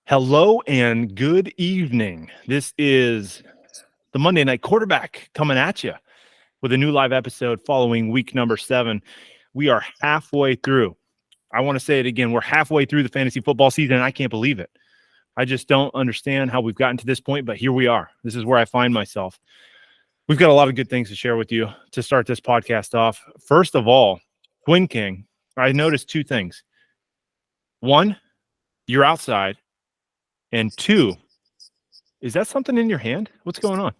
Hello and good evening. This is the Monday Night Quarterback coming at you with a new live episode following week number 7. We are halfway through. I want to say it again. We're halfway through the fantasy football season, and I can't believe it. I just don't understand how we've gotten to this point, but here we are. This is where I find myself. We've got a lot of good things to share with you to start this podcast off. First of all, Twin King, I noticed two things. One, you're outside. And two, is that something in your hand? What's going on?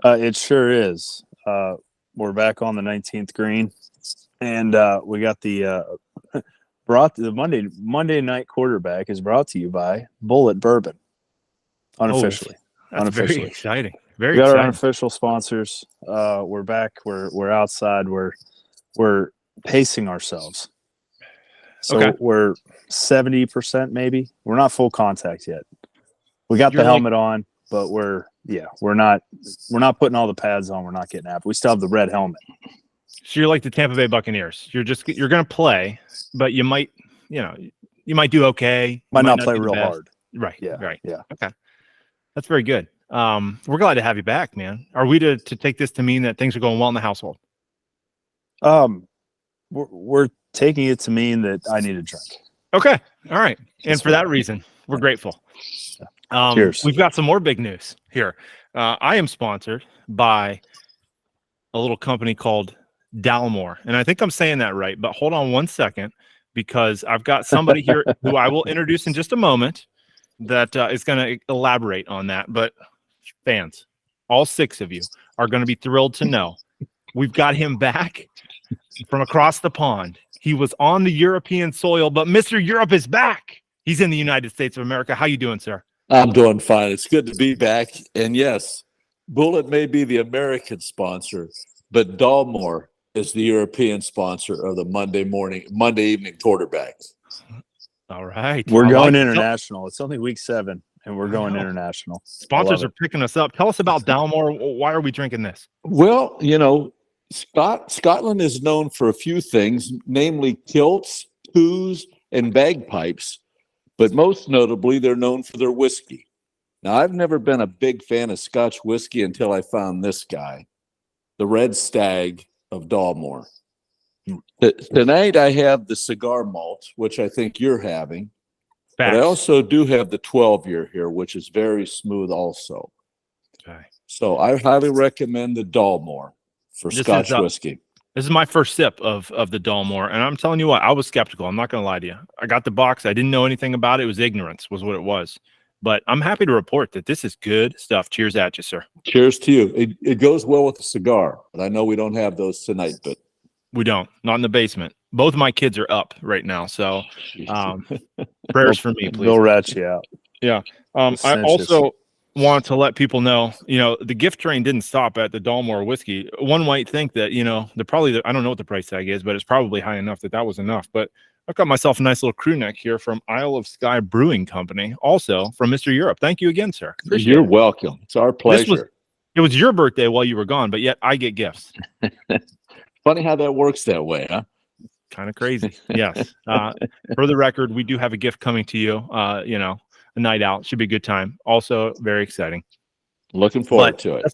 It sure is. We're back on the 19th green, and we got the Monday Night Quarterback is brought to you by Bullet Bourbon. Unofficially, that's unofficially. Very exciting. We got our unofficial sponsors. We're back. We're outside. We're pacing ourselves. So okay. We're 70% maybe. We're not full contact yet. We got the helmet on, but we're not putting all the pads on. We're not getting after. We still have the red helmet. So you're like the Tampa Bay Buccaneers. You're going to play, but you might do okay. Might not play real hard. Right. Yeah. Right. Yeah. Okay. That's very good. We're glad to have you back, man. Are we to take this to mean that things are going well in the household? We're taking it to mean that I need a drink. Okay. All right. And for that reason, we're grateful. Cheers. We've got some more big news here. I am sponsored by a little company called Dalmore. And I think I'm saying that right, but hold on one second, because I've got somebody here who I will introduce in just a moment that is going to elaborate on that. But fans, all 6 of you are going to be thrilled to know we've got him back from across the pond. He was on the European soil, but Mr. Europe is back. He's in the United States of America. How you doing, sir? I'm doing fine. It's good to be back. And yes, Bullet may be the American sponsor, but Dalmore is the European sponsor of the Monday evening quarterback. All right. We're going international. It's only week 7, and we're going international. Sponsors are picking us up. Tell us about Dalmore. Why are we drinking this? Well, Scotland is known for a few things, namely kilts, poos, and bagpipes. But most notably, they're known for their whiskey. Now, I've never been a big fan of Scotch whiskey until I found this guy, the Red Stag of Dalmore. Tonight, I have the cigar malt, which I think you're having. Facts. But I also do have the 12-year here, which is very smooth also. Okay. So I highly recommend the Dalmore for Scotch whiskey. This is my first sip of the Dalmore, and I'm telling you what, I was skeptical. I'm not going to lie to you. I got the box. I didn't know anything about it. It was ignorance was what it was. But I'm happy to report that this is good stuff. Cheers at you, sir. Cheers to you. It goes well with the cigar, but I know we don't have those tonight, but we don't. Not in the basement. Both of my kids are up right now, so prayers for me, please. They'll rat you out. Yeah. I also want to let people know, the gift train didn't stop at the Dalmore whiskey. One might think that, I don't know what the price tag is, but it's probably high enough that was enough. But I've got myself a nice little crew neck here from Isle of Skye Brewing Company, also from Mr. Europe. Thank you again, sir. You're welcome. It's our pleasure. It was your birthday while you were gone, but yet I get gifts. Funny how that works that way, huh? Kind of crazy. Yes. For the record, we do have a gift coming to you, a night out. Should be a good time. Also very exciting. Looking forward to it.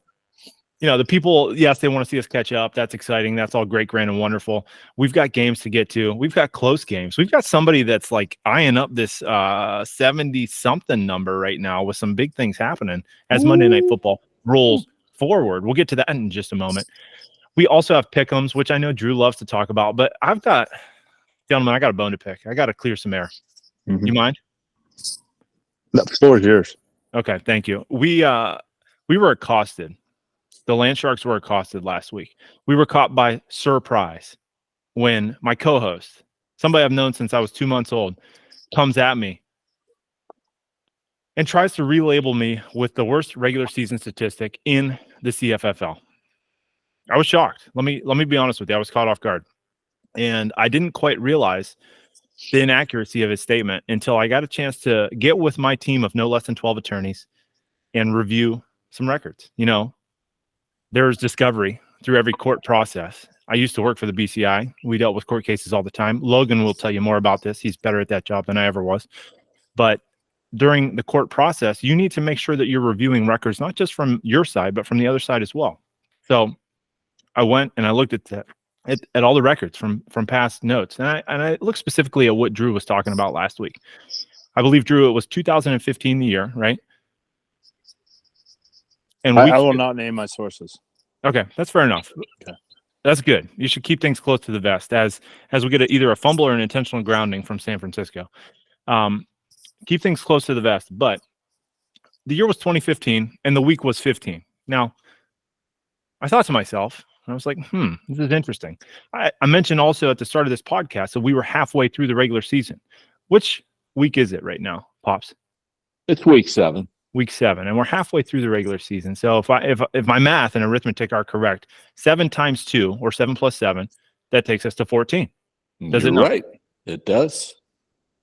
The people, yes, they want to see us catch up. That's exciting. That's all great, grand, and wonderful. We've got games to get to. We've got close games. We've got somebody that's like eyeing up this 70-something number right now with some big things happening as Monday Night Football rolls forward. We'll get to that in just a moment. We also have pick'ems, which I know Drew loves to talk about, but gentlemen, I got a bone to pick. I got to clear some air. Mm-hmm. You mind? The floor is yours. Okay, thank you. We were accosted. The Land Sharks were accosted last week. We were caught by surprise when my co-host, somebody I've known since I was 2 months old, comes at me and tries to relabel me with the worst regular season statistic in the CFFL. I was shocked. Let me be honest with you. I was caught off guard. And I didn't quite realize the inaccuracy of his statement until I got a chance to get with my team of no less than 12 attorneys and review some records. There's discovery through every court process. I used to work for the BCI. We dealt with court cases all the time. Logan will tell you more about this. He's better at that job than I ever was. But during the court process, you need to make sure that you're reviewing records, not just from your side, but from the other side as well. So I went and I looked at all the records from past notes. And I looked specifically at what Drew was talking about last week. I believe, Drew, it was 2015 the year, right? And I will not name my sources. Okay, that's fair enough. Okay. That's good. You should keep things close to the vest as we get either a fumble or an intentional grounding from San Francisco. Keep things close to the vest. But the year was 2015 and the week was 15. Now, I thought to myself, I was like, this is interesting. I mentioned also at the start of this podcast that we were halfway through the regular season. Which week is it right now, Pops? It's week 7. Week 7, and we're halfway through the regular season. So if my math and arithmetic are correct, 7 times 2 or 7 plus 7, that takes us to 14. Does it not? Right. It does.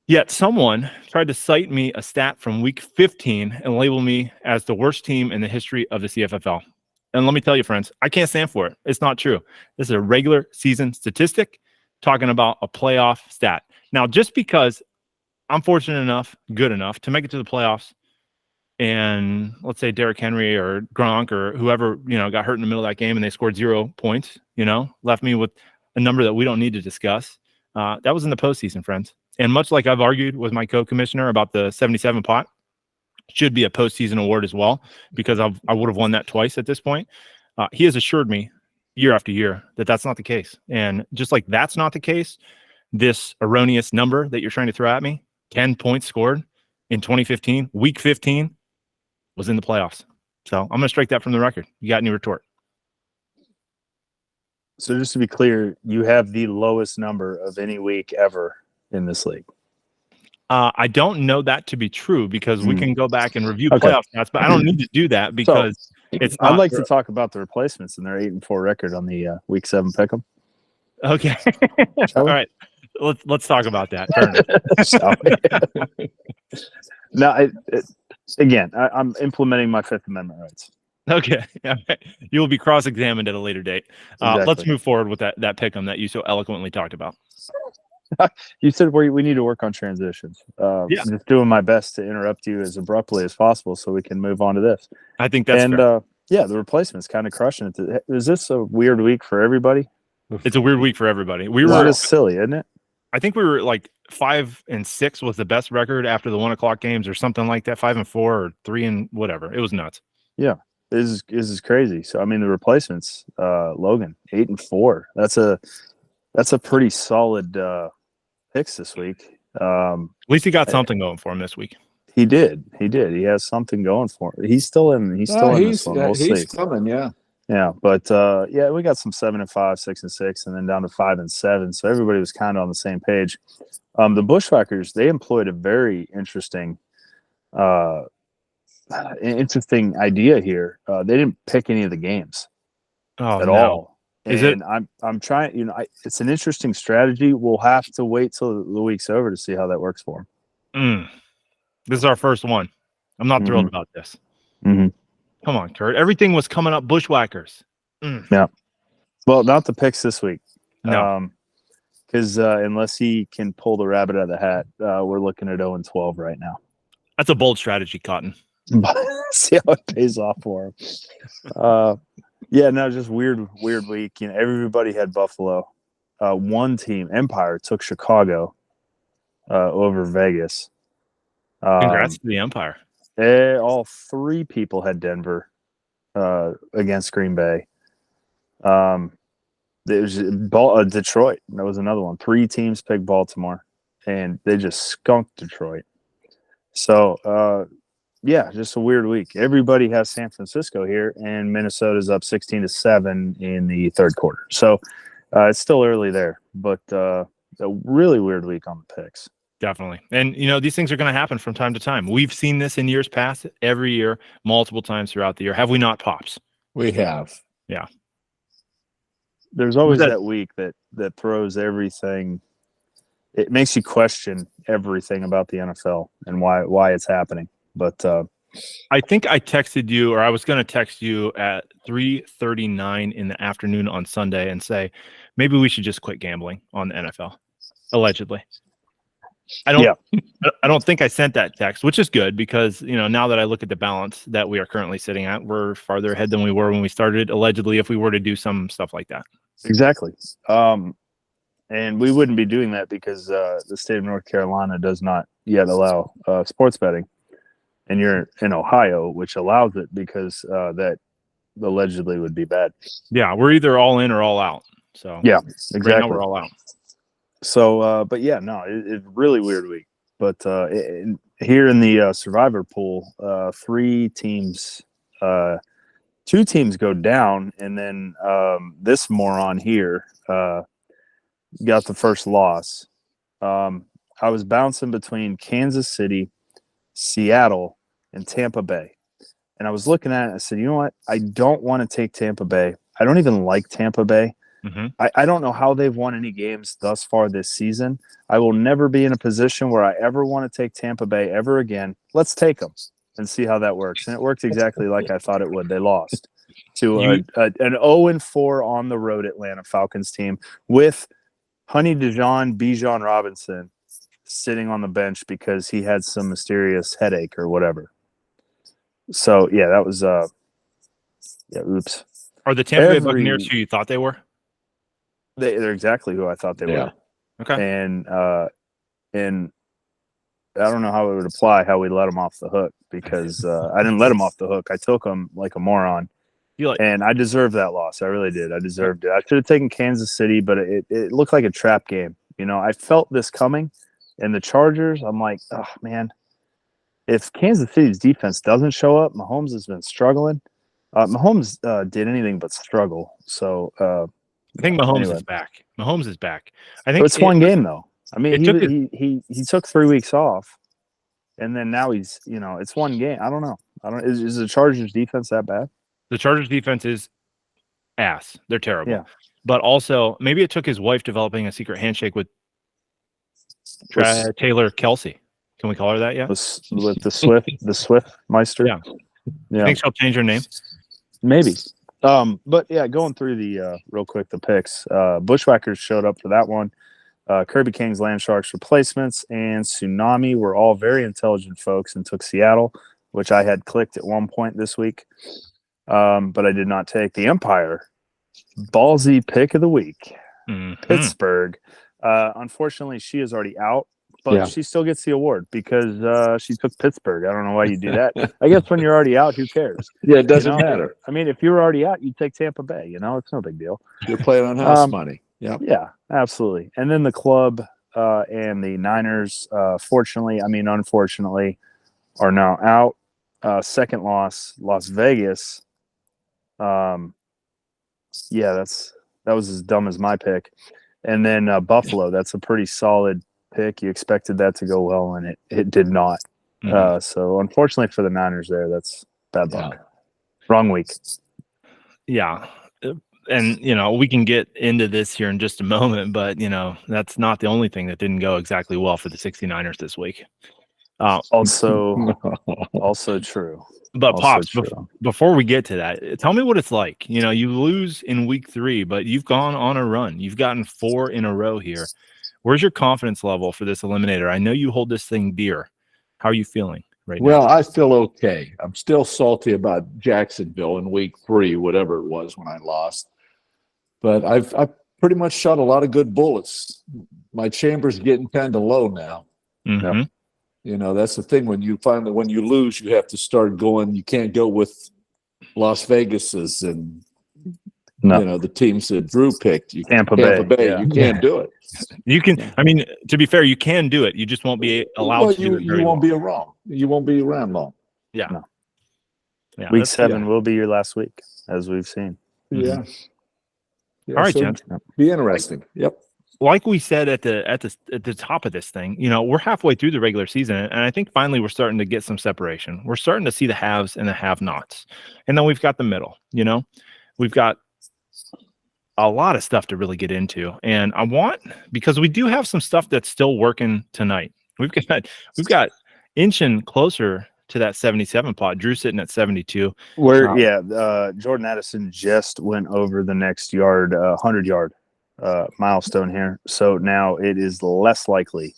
Yet someone tried to cite me a stat from week 15 and label me as the worst team in the history of the CFFL. And let me tell you, friends, I can't stand for it. It's not true. This is a regular season statistic talking about a playoff stat. Now, just because I'm fortunate enough, good enough to make it to the playoffs, and let's say Derrick Henry or Gronk or whoever, got hurt in the middle of that game and they scored 0 points, left me with a number that we don't need to discuss. That was in the postseason, friends. And much like I've argued with my co-commissioner about the 77 pot, should be a postseason award as well, because I would have won that twice at this point. He has assured me year after year that that's not the case. And just like that's not the case, this erroneous number that you're trying to throw at me, 10 points scored in 2015, week 15, was in the playoffs. So I'm going to strike that from the record. You got any retort? So just to be clear, you have the lowest number of any week ever in this league. I don't know that to be true because we can go back and review playoff stats, but I don't need to do that because I'd like to talk about the replacements and their 8-4 record on the week 7 pick'em. Okay. All right. Let's talk about that. Now, I'm implementing my Fifth Amendment rights. Okay. You will be cross-examined at a later date. Exactly. Let's move forward with that pick'em that you so eloquently talked about. You said we need to work on transitions. Just doing my best to interrupt you as abruptly as possible so we can move on to this. I think that's fair. The replacement's kind of crushing it. Is this a weird week for everybody? It's a weird week for everybody. It's silly, isn't it? I think we were like 5-6 was the best record after the 1 o'clock games or something like that. 5-4 or 3 and whatever. It was nuts. Yeah, this is crazy. So I mean, the replacements, Logan 8-4. That's a pretty solid picks this week. At least he got something going for him this week. He did. He has something going for him. He's still in. He's this one. We'll he's see. coming. Yeah. Yeah, but we got some 7-5, 6-6, and then down to 5-7. So everybody was kind of on the same page. The Bushwhackers, they employed a very interesting idea here. They didn't pick any of the games at all. And I'm trying. It's an interesting strategy. We'll have to wait till the week's over to see how that works for them. This is our first one. I'm not thrilled about this. Mm-hmm. Come on, Kurt. Everything was coming up Bushwhackers. Yeah. Well, not the picks this week. No. Because unless he can pull the rabbit out of the hat, we're looking at 0-12 right now. That's a bold strategy, Cotton. See how it pays off for him. Just weird week. Everybody had Buffalo. One team, Empire, took Chicago over Vegas. Congrats to the Empire. All 3 people had Denver against Green Bay. It was Detroit. That was another one. 3 teams picked Baltimore, and they just skunked Detroit. So, just a weird week. Everybody has San Francisco here, and Minnesota's up 16-7 in the third quarter. So, it's still early there, but a really weird week on the picks. Definitely. And, these things are going to happen from time to time. We've seen this in years past, every year, multiple times throughout the year. Have we not, Pops? We have. Yeah. There's always that week that throws everything. It makes you question everything about the NFL and why it's happening. But I think I texted you, or I was going to text you at 3:39 in the afternoon on Sunday and say, maybe we should just quit gambling on the NFL, allegedly. I don't think I sent that text, which is good because, now that I look at the balance that we are currently sitting at, we're farther ahead than we were when we started, allegedly, if we were to do some stuff like that. Exactly. And we wouldn't be doing that because the state of North Carolina does not yet allow sports betting. And you're in Ohio, which allows it because that allegedly would be bad. Yeah, we're either all in or all out. So yeah, exactly. Right now we're all out. So, but yeah, no, it's really weird week. But here in the survivor pool, 3 teams, 2 teams go down, and then this moron here got the first loss. I was bouncing between Kansas City, Seattle, and Tampa Bay. And I was looking at it, I said, you know what? I don't want to take Tampa Bay. I don't even like Tampa Bay. Mm-hmm. I don't know how they've won any games thus far this season. I will never be in a position where I ever want to take Tampa Bay ever again. Let's take them and see how that works. And it worked exactly like I thought it would. They lost to an 0-4 on the road Atlanta Falcons team with Honey Bijan Robinson sitting on the bench because he had some mysterious headache or whatever. So, yeah, that was oops. Are the Tampa Bay Buccaneers who you thought they were? They're exactly who I thought they were. Okay. And I don't know how it would apply how we let them off the hook because I didn't let them off the hook. I took them like a moron. And I deserved that loss. I really did. I deserved it. I should have taken Kansas City, but it looked like a trap game. I felt this coming. And the Chargers, I'm like, oh, man, if Kansas City's defense doesn't show up, Mahomes has been struggling. Mahomes did anything but struggle. So I think Mahomes is back. Mahomes is back. I think it's one game though. I mean, he took 3 weeks off, and then now he's it's one game. I don't know. Is the Chargers defense that bad? The Chargers defense is ass. They're terrible. Yeah. But also maybe it took his wife developing a secret handshake with Taylor Kelsey. Can we call her that yet? With the Swift Meister. Yeah. Think she'll change her name? Maybe. But yeah, going through the real quick, the picks. Bushwhackers showed up for that one. Kirby King's Land Sharks replacements and Tsunami were all very intelligent folks and took Seattle, which I had clicked at one point this week. But I did not take the Empire. Ballsy pick of the week. Mm-hmm. Pittsburgh. Unfortunately, she is already out. But she still gets the award because she took Pittsburgh. I don't know why you do that. I guess when you're already out, who cares? Yeah, it doesn't matter. I mean, if you were already out, you take Tampa Bay. It's no big deal. You're playing on house money. Yeah. Yeah, absolutely. And then the club and the Niners, unfortunately, are now out. Second loss, Las Vegas. That was as dumb as my pick. And then Buffalo, that's a pretty solid pick. You expected that to go well, and it did not. Mm-hmm. So unfortunately for the Niners there, that's bad luck. Wrong week. Yeah. And, we can get into this here in just a moment, but, that's not the only thing that didn't go exactly well for the 69ers this week. Also true. But Pops, before we get to that, tell me what it's like. You lose in week 3, but you've gone on a run. You've gotten 4 in a row here. Where's your confidence level for this eliminator? I know you hold this thing dear. How are you feeling right now? Well, I feel okay. I'm still salty about Jacksonville in week 3, whatever it was when I lost. But I've pretty much shot a lot of good bullets. My chamber's getting kind of low now. Mm-hmm. That's the thing. When you lose, you have to start going. You can't go with Las Vegas's and the teams that Drew picked. Tampa Bay. Yeah. You can't do it. You can. I mean, to be fair, you can do it. You just won't be allowed to do it. You won't be around. You won't be around long. Yeah. No. Yeah. Week 7 will be your last week, as we've seen. Yeah. All right, gents. Be interesting. Yep. Like we said at the top of this thing, we're halfway through the regular season, and I think finally we're starting to get some separation. We're starting to see the haves and the have-nots, and then we've got the middle. We've got a lot of stuff to really get into, and because we do have some stuff that's still working tonight. We've got inching closer to that 77 pot. Drew sitting at 72. Jordan Addison just went over the next 100-yard milestone here. So now it is less likely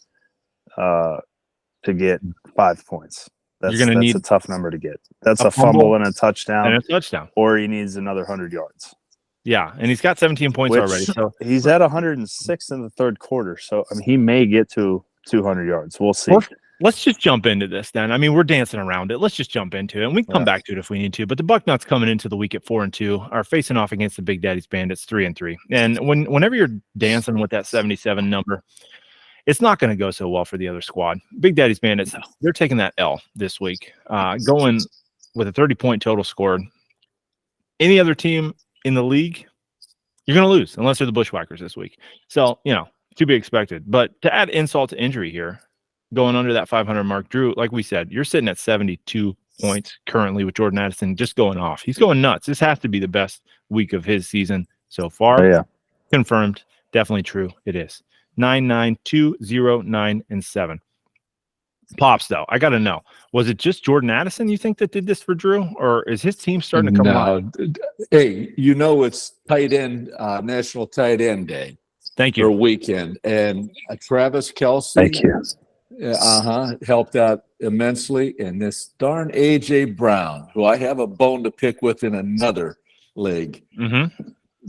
to get 5 points. You're gonna That's need a tough number to get. That's a a fumble fumble and a touchdown, and a touchdown. or he needs another 100 yards. Yeah, and he's got 17 points Which already. So he's at 106 in the third quarter. So I mean, he may get to 200 yards. We'll see. Let's just jump into this then. I mean, we're dancing around it. Let's just jump into it, and we can come back to it if we need to. But the Bucknuts coming into the week at 4-2 are facing off against the Big Daddy's Bandits 3-3. And whenever you're dancing with that 77 number, it's not going to go so well for the other squad. Big Daddy's Bandits, they're taking that L this week, going with a 30-point total scored. Any other team in the league, you're going to lose unless they're the Bushwhackers this week. So, to be expected. But to add insult to injury here, going under that 500 mark, Drew, like we said, you're sitting at 72 points currently with Jordan Addison just going off. He's going nuts. This has to be the best week of his season so far. Oh, yeah. Confirmed. Definitely true. It is. 9, 9, 2, 0, 9, and 7. Pops, though, I got to know, was it just Jordan Addison you think that did this for Drew, or is his team starting to come alive? Hey, it's tight end, National Tight End Day. Thank you. For weekend. And Travis Kelce. Thank you. Helped out immensely. And this darn A.J. Brown, who I have a bone to pick with in another league,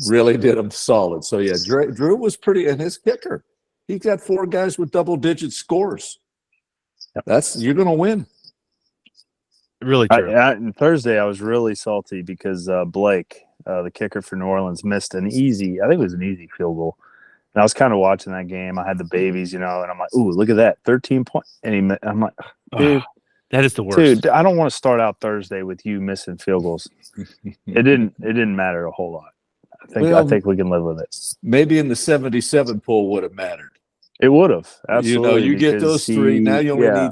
really did him solid. So, yeah, Drew was pretty – and his kicker. He got 4 guys with double-digit scores. You're going to win. Really true. And Thursday, I was really salty because Blake, the kicker for New Orleans, missed an easy – I think it was an easy field goal. And I was kind of watching that game. I had the babies, and I'm like, "Ooh, look at that, 13 points!" And I'm like, "Dude, that is the worst." Dude, I don't want to start out Thursday with you missing field goals. It didn't matter a whole lot. I think we can live with it. Maybe in the 77 pool would have mattered. It would have, absolutely. You get those 3. Now you only need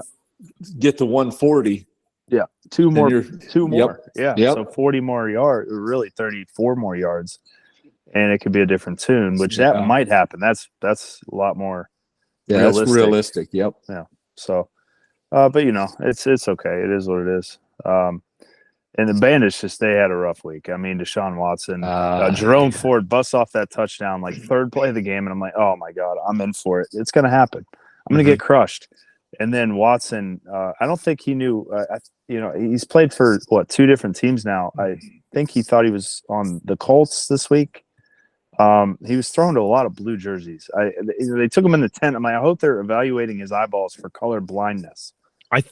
get to 140. Yeah, two more. Yep. Yeah, so 40 more yards, really 34 more yards. And it could be a different tune, which that might happen. That's a lot more. Yeah, realistic. That's realistic. Yep. Yeah. So, but it's okay. It is what it is. And the Bandits they had a rough week. I mean, Deshaun Watson, Jerome Ford busts off that touchdown like third play of the game, and I'm like, oh my God, I'm in for it. It's going to happen. I'm going to get crushed. And then Watson, I don't think he knew. He's played for 2 different teams now. I think he thought he was on the Colts this week. He was thrown to a lot of blue jerseys. They took him in the tent. I'm like, I hope they're evaluating his eyeballs for color blindness.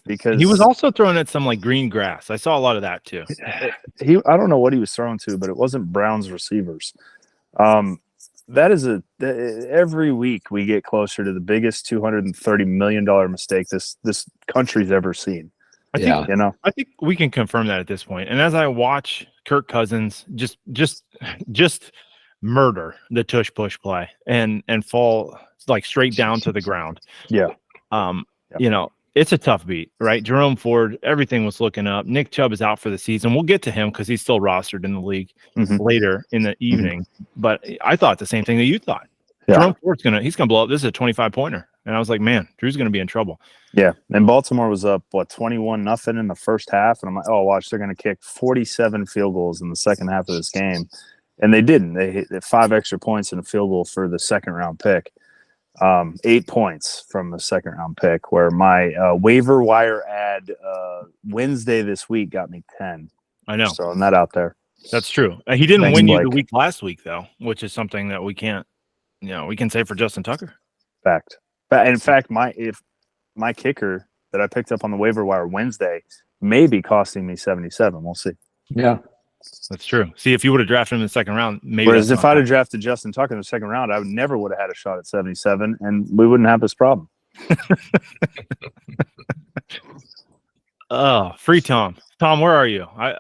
Because he was also thrown at some like green grass. I saw a lot of that too. I don't know what he was thrown to, but it wasn't Browns receivers. That is every week we get closer to the biggest $230 million mistake this country's ever seen. I think we can confirm that at this point. And as I watch Kirk Cousins just murder the tush push play and fall like straight down to the ground. Yeah. It's a tough beat, right? Jerome Ford, everything was looking up. Nick Chubb is out for the season. We'll get to him because he's still rostered in the league later in the evening. But I thought the same thing that you thought. Yeah. Jerome Ford's he's gonna blow up. This is a 25-pointer. And I was like, man, Drew's gonna be in trouble. Yeah. And Baltimore was up 21-0 in the first half. And I'm like, oh, watch, they're gonna kick 47 field goals in the second half of this game. And they didn't. They hit 5 extra points and a field goal for the second round pick. 8 points from the second round pick, where my waiver wire ad Wednesday this week got me 10. I know. So I'm not out there. That's true. He didn't win you the week last week, though, which is something that we can't, we can say for Justin Tucker. Fact. But in fact, my kicker that I picked up on the waiver wire Wednesday may be costing me 77. We'll see. Yeah. That's true. See, if you would have drafted him in the second round, maybe. Whereas if I'd have drafted Justin Tucker in the second round, I would never have had a shot at 77, and we wouldn't have this problem. Free Tom. Tom, where are you? I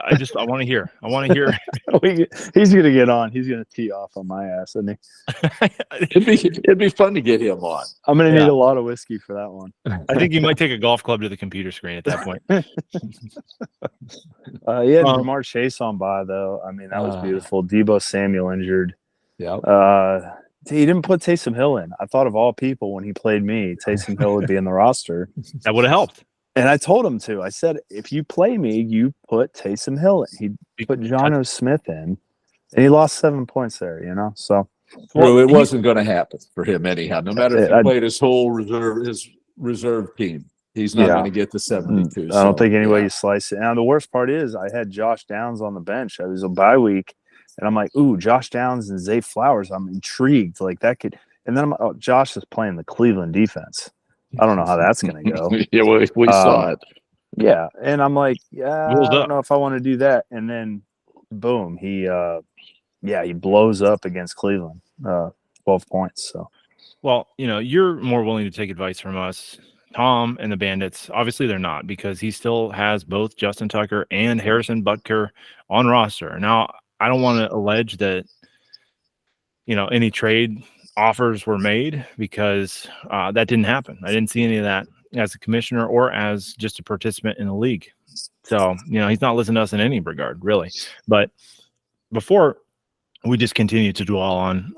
want to hear. I want to hear. He's going to get on. He's going to tee off on my ass, isn't he? It'd be fun to get him on. I'm going to need a lot of whiskey for that one. I think you might take a golf club to the computer screen at that point. Jamar Chase on by, though. I mean, that was beautiful. Deebo Samuel injured. Yeah. He didn't put Taysom Hill in. I thought of all people when he played me, Taysom Hill would be in the roster. That would have helped. And I told him to. I said, if you play me, you put Taysom Hill in. He put Jonnu Smith in, and he lost 7 points there, So it wasn't going to happen for him anyhow. No matter if he played his whole reserve, his reserve team. He's not Yeah. going to get the 72. I don't think any way yeah. you slice it. And the worst part is I had Josh Downs on the bench. It was a bye week, and I'm like, ooh, Josh Downs and Zay Flowers. I'm intrigued. Like that could. And then Josh is playing the Cleveland defense. I don't know how that's going to go. Yeah, we saw it. Yeah, and I'm like, yeah, Wheels I don't up. know if I want to do that. And then, boom, he blows up against Cleveland, 12 points. So, Well, you're more willing to take advice from us. Tom and the Bandits, obviously they're not, because he still has both Justin Tucker and Harrison Butker on roster. Now, I don't want to allege that, any trade offers were made, because that didn't happen. I didn't see any of that as a commissioner or as just a participant in the league. So, he's not listening to us in any regard, really. But before we just continue to dwell on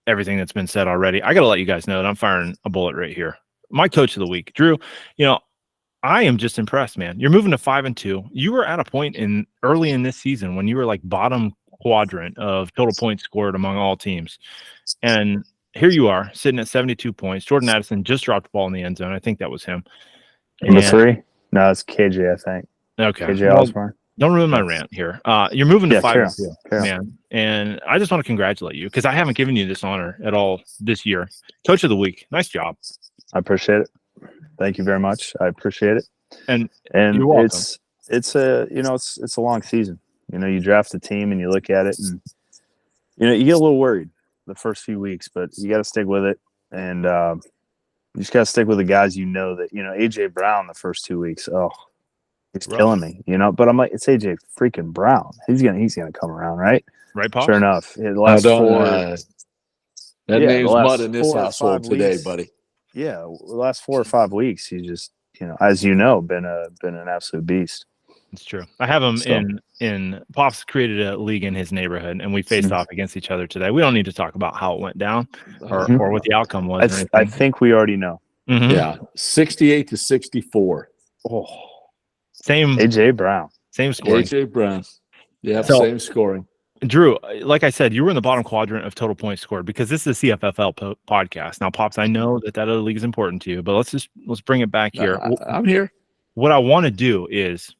everything that's been said already, I got to let you guys know that I'm firing a bullet right here. My coach of the week, Drew, I am just impressed, man. You're moving to 5-2. You were at a point early in this season when you were like bottom quadrant of total points scored among all teams. And here you are sitting at 72 points. Jordan Addison just dropped the ball in the end zone. I think that was him. number 3? No, it's KJ, I think. Okay. KJ Osborne. Don't ruin my rant here. You're moving to 5-2, Carol. man. And I just want to congratulate you, because I haven't given you this honor at all this year. Coach of the week. Nice job. I appreciate it. Thank you very much. I appreciate it. And you're welcome. it's a long season. You draft a team and you look at it, and you get a little worried the first few weeks, but you got to stick with it, and you just got to stick with the guys. That AJ Brown the first 2 weeks. Oh, he's killing me. But I'm like, it's AJ freaking Brown. He's gonna come around, right? Right, Pops? Sure enough, the last that name's the mud in this 4 or household 5 today, weeks, buddy. Yeah, the last 4 or 5 weeks, he's just as been an absolute beast. It's true. I have him in Pops created a league in his neighborhood, and we faced off against each other today. We don't need to talk about how it went down or what the outcome was. I think we already know. Mm-hmm. Yeah, 68-64. Oh, same AJ Brown, same scoring. AJ Brown. Yeah, So- same scoring. Drew, like I said, you were in the bottom quadrant of total points scored, because this is a CFFL podcast. Now, Pops, I know that other league is important to you, but let's bring it back here. I'm here. What I want to do is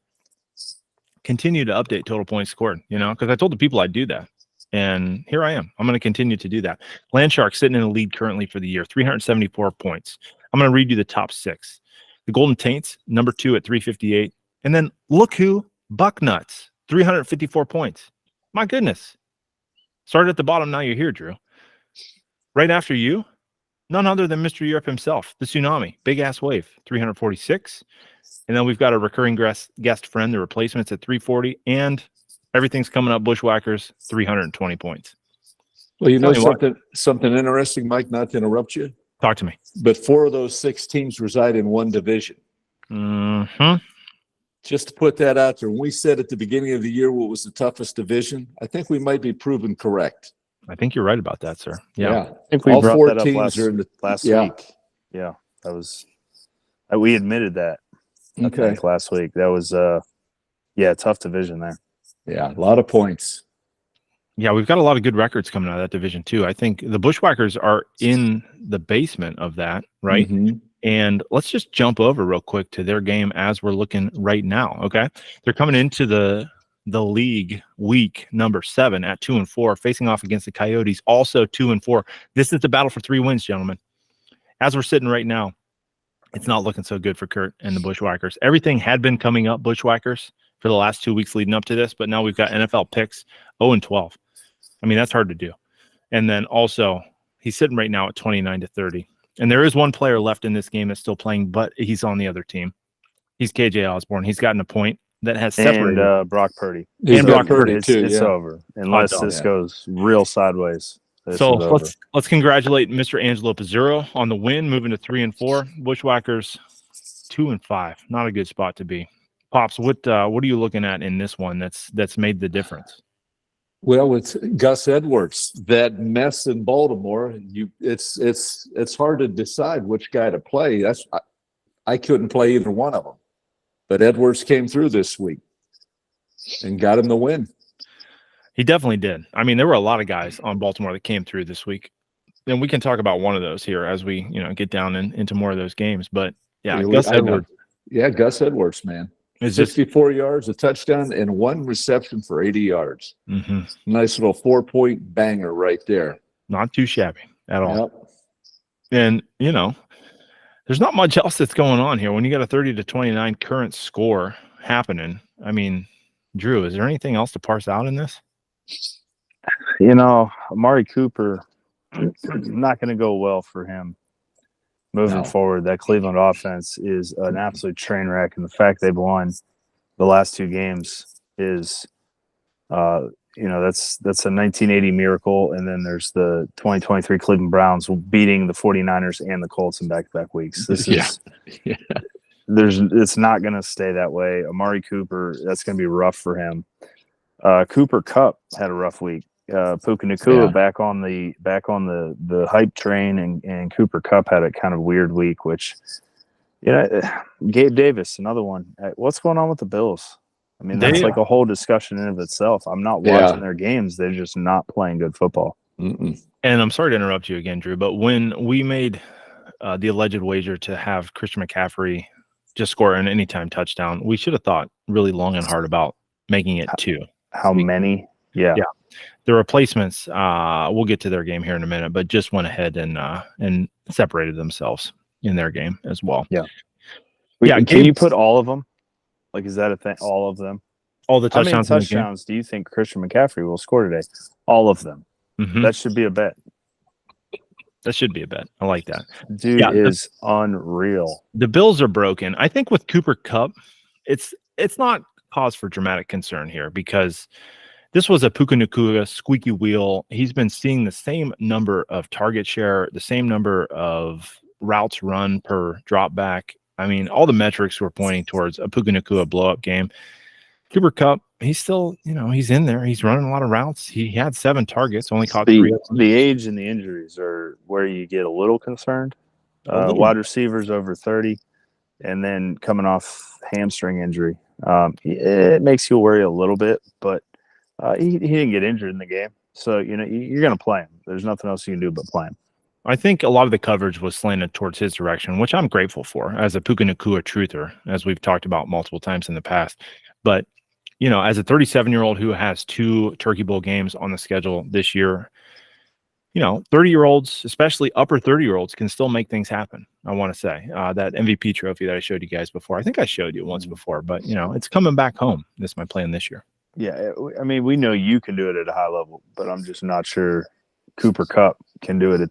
continue to update total points scored, because I told the people I'd do that. And here I am. I'm going to continue to do that. Land Sharks sitting in the lead currently for the year, 374 points. I'm going to read you the top 6. The Golden Taints, number 2 at 358. And then look who, Bucknuts, 354 points. My goodness. Started at the bottom, now you're here, Drew. Right after you, none other than Mr. Europe himself, the Tsunami, Big Ass Wave, 346. And then we've got a recurring guest friend, the Replacements, at 340. And everything's coming up, Bushwhackers, 320 points. Well, Tell me something interesting, Mike, not to interrupt you, Talk to me. but 4 of those 6 teams reside in one division. Mm-hmm. Just to put that out there, when we said at the beginning of the year what was the toughest division, I think we might be proven correct. I think you're right about that, sir. Yeah. I think we All brought 4 that up teams are in the last yeah. week. Yeah, that was we admitted that. I Okay. think last week. That was tough division there. Yeah, a lot of points. Yeah, we've got a lot of good records coming out of that division too. I think the Bushwhackers are in the basement of that, right? Mhm. And let's just jump over real quick to their game as we're looking right now. Okay. They're coming into the league week number 7 at 2-4, facing off against the Coyotes, also 2-4. This is the battle for 3 wins, gentlemen. As we're sitting right now, it's not looking so good for Kurt and the Bushwhackers. Everything had been coming up Bushwhackers for the last 2 weeks leading up to this, but now we've got NFL picks 0-12. I mean, that's hard to do. And then also, he's sitting right now at 29-30. And there is one player left in this game that's still playing, but he's on the other team. He's KJ Osborne. He's gotten a point that has separated. And Brock Purdy. He's And got Brock Purdy, It's yeah. over unless dog, this goes real sideways. This So is over. let's congratulate Mr. Angelo Pizzurro on the win, moving to 3-4. Bushwhackers 2-5. Not a good spot to be. Pops, what are you looking at in this one that's made the difference? Well, it's Gus Edwards, that mess in Baltimore. It's hard to decide which guy to play. I couldn't play either one of them, but Edwards came through this week and got him the win. He definitely did. I mean, there were a lot of guys on Baltimore that came through this week. And we can talk about one of those here as we, get down into more of those games. But yeah, Really, Gus Edwards. Yeah, Gus Edwards, man. It's just 64 yards, a touchdown, and 1 reception for 80 yards. Nice little 4-point banger right there. Not too shabby at all. Yep. And, there's not much else that's going on here. When you got a 30-29 current score happening, I mean, Drew, is there anything else to parse out in this? Amari Cooper, not going to go well for him moving forward. That Cleveland offense is an absolute train wreck, and the fact they've won the last 2 games is, that's a 1980 miracle. And then there's the 2023 Cleveland Browns beating the 49ers and the Colts in back-to-back weeks. This is it's not going to stay that way. Amari Cooper, that's going to be rough for him. Cooper Kupp had a rough week. Puka Nacua back on the hype train, and Cooper Kupp had a kind of weird week, which, Gabe Davis, another one. What's going on with the Bills? I mean, that's like a whole discussion in of itself. I'm not watching their games. They're just not playing good football. And I'm sorry to interrupt you again, Drew, but when we made the alleged wager to have Christian McCaffrey just score an anytime touchdown, we should have thought really long and hard about making it 2. How many? Yeah. The replacements, we'll get to their game here in a minute, but just went ahead and separated themselves in their game as well. Yeah. Can you put all of them? Like, is that a thing? All of them? All the touchdowns. How many touchdowns do you think Christian McCaffrey will score today? All of them. That should be a bet. That should be a bet. I like that. Dude is unreal. The Bills are broken. I think with Cooper Kupp, it's not cause for dramatic concern here because this was a Puka Nacua squeaky wheel. He's been seeing the same number of target share, the same number of routes run per drop back. I mean, all the metrics were pointing towards a Puka Nacua blow-up game. Cooper Kupp, he's still, he's in there. He's running a lot of routes. He had 7 targets, only caught 3. The age and the injuries are where you get a little concerned. Wide receivers over 30, and then coming off hamstring injury. It makes you worry a little bit, but he didn't get injured in the game. So, you're going to play him. There's nothing else you can do but play him. I think a lot of the coverage was slanted towards his direction, which I'm grateful for as a Puka Nacua truther, as we've talked about multiple times in the past. But, as a 37-year-old who has 2 Turkey Bowl games on the schedule this year, 30-year-olds, especially upper 30-year-olds, can still make things happen. I want to say that MVP trophy that I showed you guys before, I think I showed you once before, but, it's coming back home. This is my plan this year. Yeah, I mean, we know you can do it at a high level, but I'm just not sure Cooper Kupp can do it at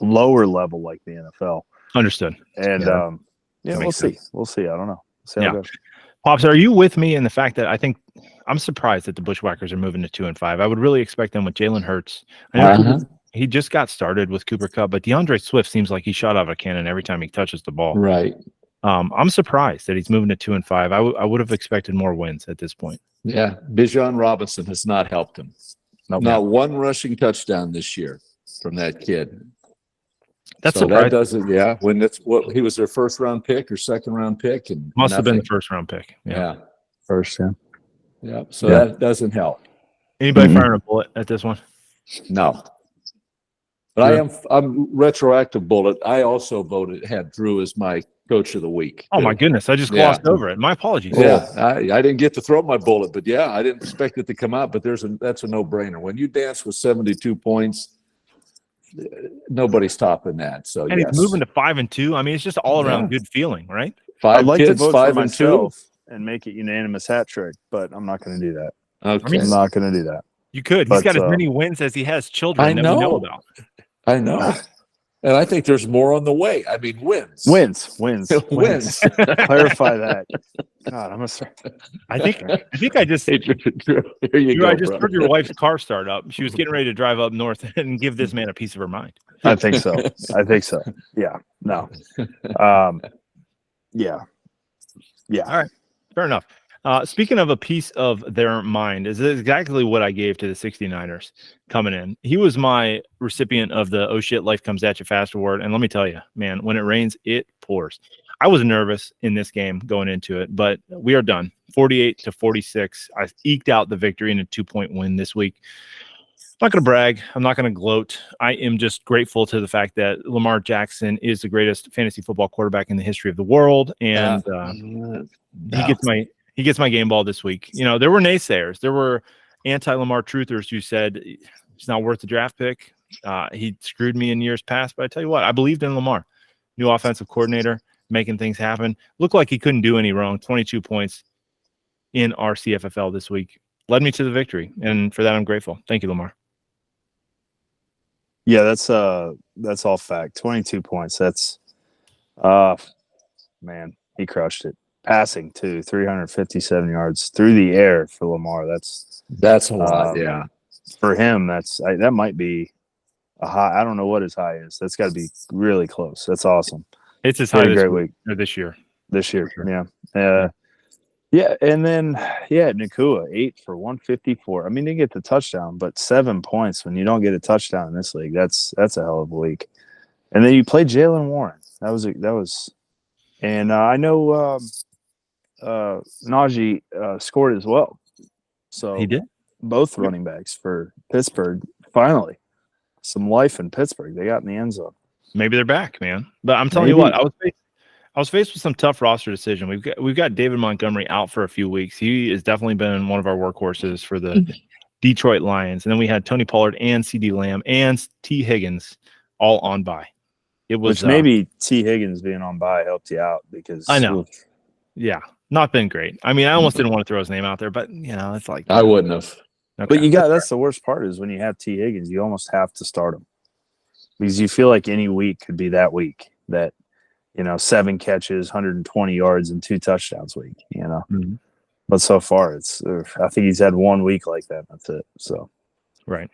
a lower level like the NFL. Understood. And we'll see. We'll see. I don't know. See how it goes. Pops, are you with me in the fact that I think I'm surprised that the Bushwhackers are moving to 2-5? I would really expect them with Jalen Hurts. I know he just got started with Cooper Kupp, but DeAndre Swift seems like he shot out of a cannon every time he touches the ball. Right. I'm surprised that he's moving to 2-5. I would have expected more wins at this point. Yeah, Bijan Robinson has not helped him. Not 1 rushing touchdown this year from that kid. That's so surprising. That doesn't, when that's what he was their 1st round pick or 2nd round pick, and must have been the 1st round pick. Yeah. First, yeah. So that doesn't help. Anybody firing a bullet at this one? No. But I'm retroactive bullet. I also had Drew as my coach of the week. Oh my goodness! I just glossed over it. My apologies. Yeah, I didn't get to throw my bullet, but I didn't expect it to come out. But that's a no-brainer. When you dance with 72 points, nobody's topping that. So and he's moving to 5-2. I mean, it's just all around good feeling, right? 5 I'd like kids, to vote 5 for and 2, myself and make it unanimous hat trick, but I'm not going to do that. Okay. I'm not going to do that. You could. He's got as many wins as he has children that we know about. I know. And I think there's more on the way. I mean, wins. Wins. Clarify that. God, I think I just Here you go, I just heard your wife's car start up. She was getting ready to drive up north and give this man a piece of her mind. I think so. Yeah. No. Yeah. All right. Fair enough. Speaking of a piece of their mind, is exactly what I gave to the 69ers coming in. He was my recipient of the "Oh shit, life comes at you fast" award. And let me tell you, man, when it rains, it pours. I was nervous in this game going into it, but we are done. 48-46. I eked out the victory in a 2-point win this week. not going to brag. I'm not going to gloat. I am just grateful to the fact that Lamar Jackson is the greatest fantasy football quarterback in the history of the world, and he gets my game ball this week. You know, there were naysayers, there were anti-Lamar truthers who said he's not worth the draft pick. He screwed me in years past, but I tell you what, I believed in Lamar, new offensive coordinator, making things happen. Looked like he couldn't do any wrong. 22 points in our CFFL this week led me to the victory, and for that I'm grateful. Thank you, Lamar. Yeah, that's all fact. 22 points. That's man, he crushed it. Passing too, 357 yards through the air for Lamar. That's a lot. Yeah, for him, that might be a high. I don't know what his high is. That's got to be really close. That's awesome. It's his high great week or this year. This year, sure. Yeah, and then Nakua 8 for 154. I mean, they get the touchdown, but 7 points when you don't get a touchdown in this league, that's a hell of a week. And then you play Jalen Warren. That was, and I know Najee scored as well. So he did. Both running backs for Pittsburgh. Finally, some life in Pittsburgh. They got in the end zone. Maybe they're back, man. But I'm telling you what, I was faced with some tough roster decision. We've got David Montgomery out for a few weeks. He has definitely been one of our workhorses for the Detroit Lions. And then we had Tony Pollard and CeeDee Lamb and T. Higgins all on bye. It was which maybe T. Higgins being on bye helped you out because I know. Yeah, not been great. I mean, I almost didn't want to throw his name out there, but it's like I wouldn't have. Okay. But that's the worst part is when you have T. Higgins, you almost have to start him because you feel like any week could be that week that 7 catches, 120 yards, and 2 touchdowns week. Mm-hmm. But so far I think he's had 1 week like that. That's it. So right.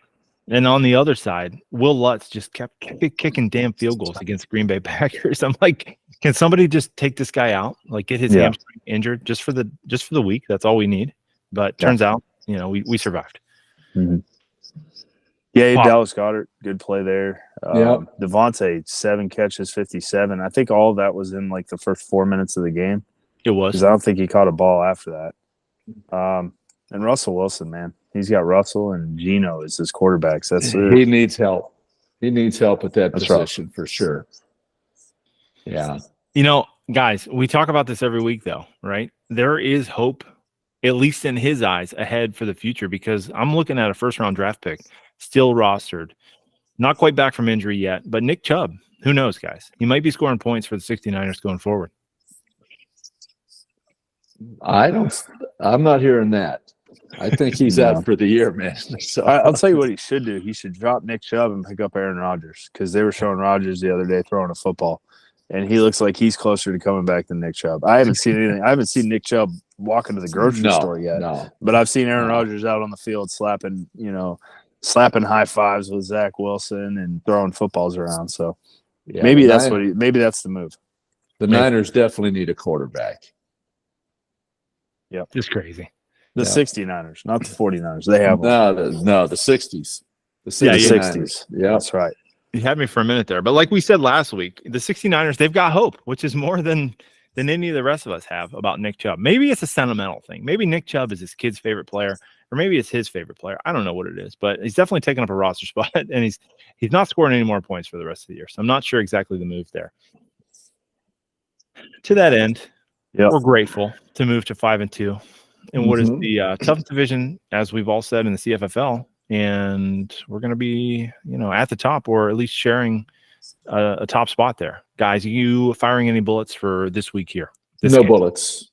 And on the other side, Will Lutz just kept kicking damn field goals against Green Bay Packers. I'm like, can somebody just take this guy out? Like, get his hamstring injured just for the week? That's all we need. But turns out, we survived. Mm-hmm. Yeah, Dallas Goedert, good play there. Devontae, 7 catches, 57. I think all of that was in like the first 4 minutes of the game. It was. Because I don't think he caught a ball after that. And Russell Wilson, man. He's got Russell and Geno as his quarterbacks. He needs help. He needs help at that position for sure. Yeah. Guys, we talk about this every week though, right? There is hope, at least in his eyes, ahead for the future because I'm looking at a first-round draft pick, still rostered, not quite back from injury yet, but Nick Chubb, who knows, guys? He might be scoring points for the 69ers going forward. I'm not hearing that. I think he's out for the year, man. So I'll tell you what he should do. He should drop Nick Chubb and pick up Aaron Rodgers because they were showing Rodgers the other day throwing a football, and he looks like he's closer to coming back than Nick Chubb. I haven't seen anything. I haven't seen Nick Chubb walking to the grocery store yet. No. But I've seen Aaron Rodgers out on the field slapping high fives with Zach Wilson and throwing footballs around. So maybe that's the move. The Niners definitely need a quarterback. Yep. Just crazy. The 69ers, not the 49ers. They have one. No, the 60s. The 60s. Yeah, that's right. You had me for a minute there. But like we said last week, the 69ers, they've got hope, which is more than any of the rest of us have about Nick Chubb. Maybe it's a sentimental thing. Maybe Nick Chubb is his kid's favorite player, or maybe it's his favorite player. I don't know what it is, but he's definitely taken up a roster spot, and he's not scoring any more points for the rest of the year. So I'm not sure exactly the move there. To that end, we're grateful to move to 5-2. And what is the toughest division, as we've all said, in the CFFL, and we're going to be, at the top, or at least sharing a top spot there. Guys, are you firing any bullets for this week here? No bullets.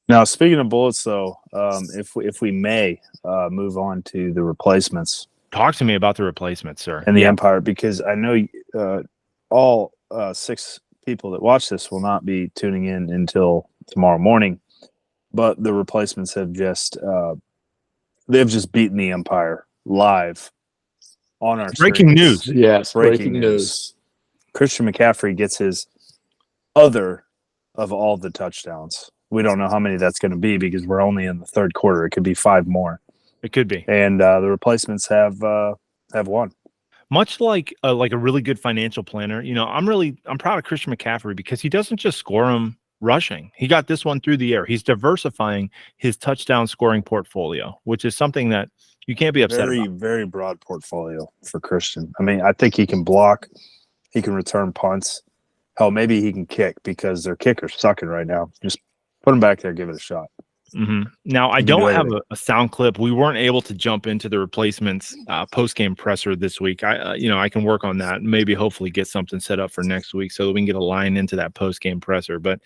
Now, speaking of bullets, though, if we may move on to the replacements. Talk to me about the replacements, sir. And the Empire, because I know all 6 people that watch this will not be tuning in until tomorrow morning. But the replacements have just beaten the Empire live on our breaking news. Yes, breaking news. Christian McCaffrey gets his other of all the touchdowns. We don't know how many that's going to be because we're only in the third quarter. It could be 5 more. It could be. And the replacements have won. Much like a really good financial planner, I'm proud of Christian McCaffrey because he doesn't just score them rushing. He got this one through the air. He's diversifying his touchdown scoring portfolio, which is something that You can't be upset Very, about it. very broad portfolio for Christian. I mean, I think he can block, he can return punts. Hell, maybe he can kick because their kicker's sucking right now. Just put him back there, give it a shot. Now, I You can do don't have everything. a sound clip. We weren't able to jump into the replacements post-game presser this week. I can work on that. Maybe hopefully get something set up for next week so that we can get a line into that post-game presser. But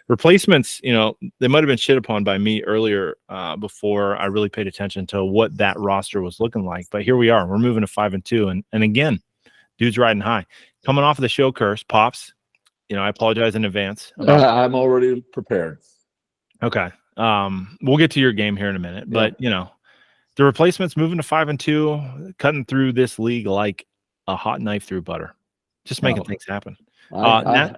replacements, they might have been shit upon by me earlier before I really paid attention to what that roster was looking like. But here we are. We're moving to 5-2. And again, dude's riding high. Coming off of the show curse, Pops, I apologize in advance. I'm already prepared. Okay. We'll get to your game here in a minute, but the replacements moving to 5-2, cutting through this league like a hot knife through butter, just making things happen. Nat,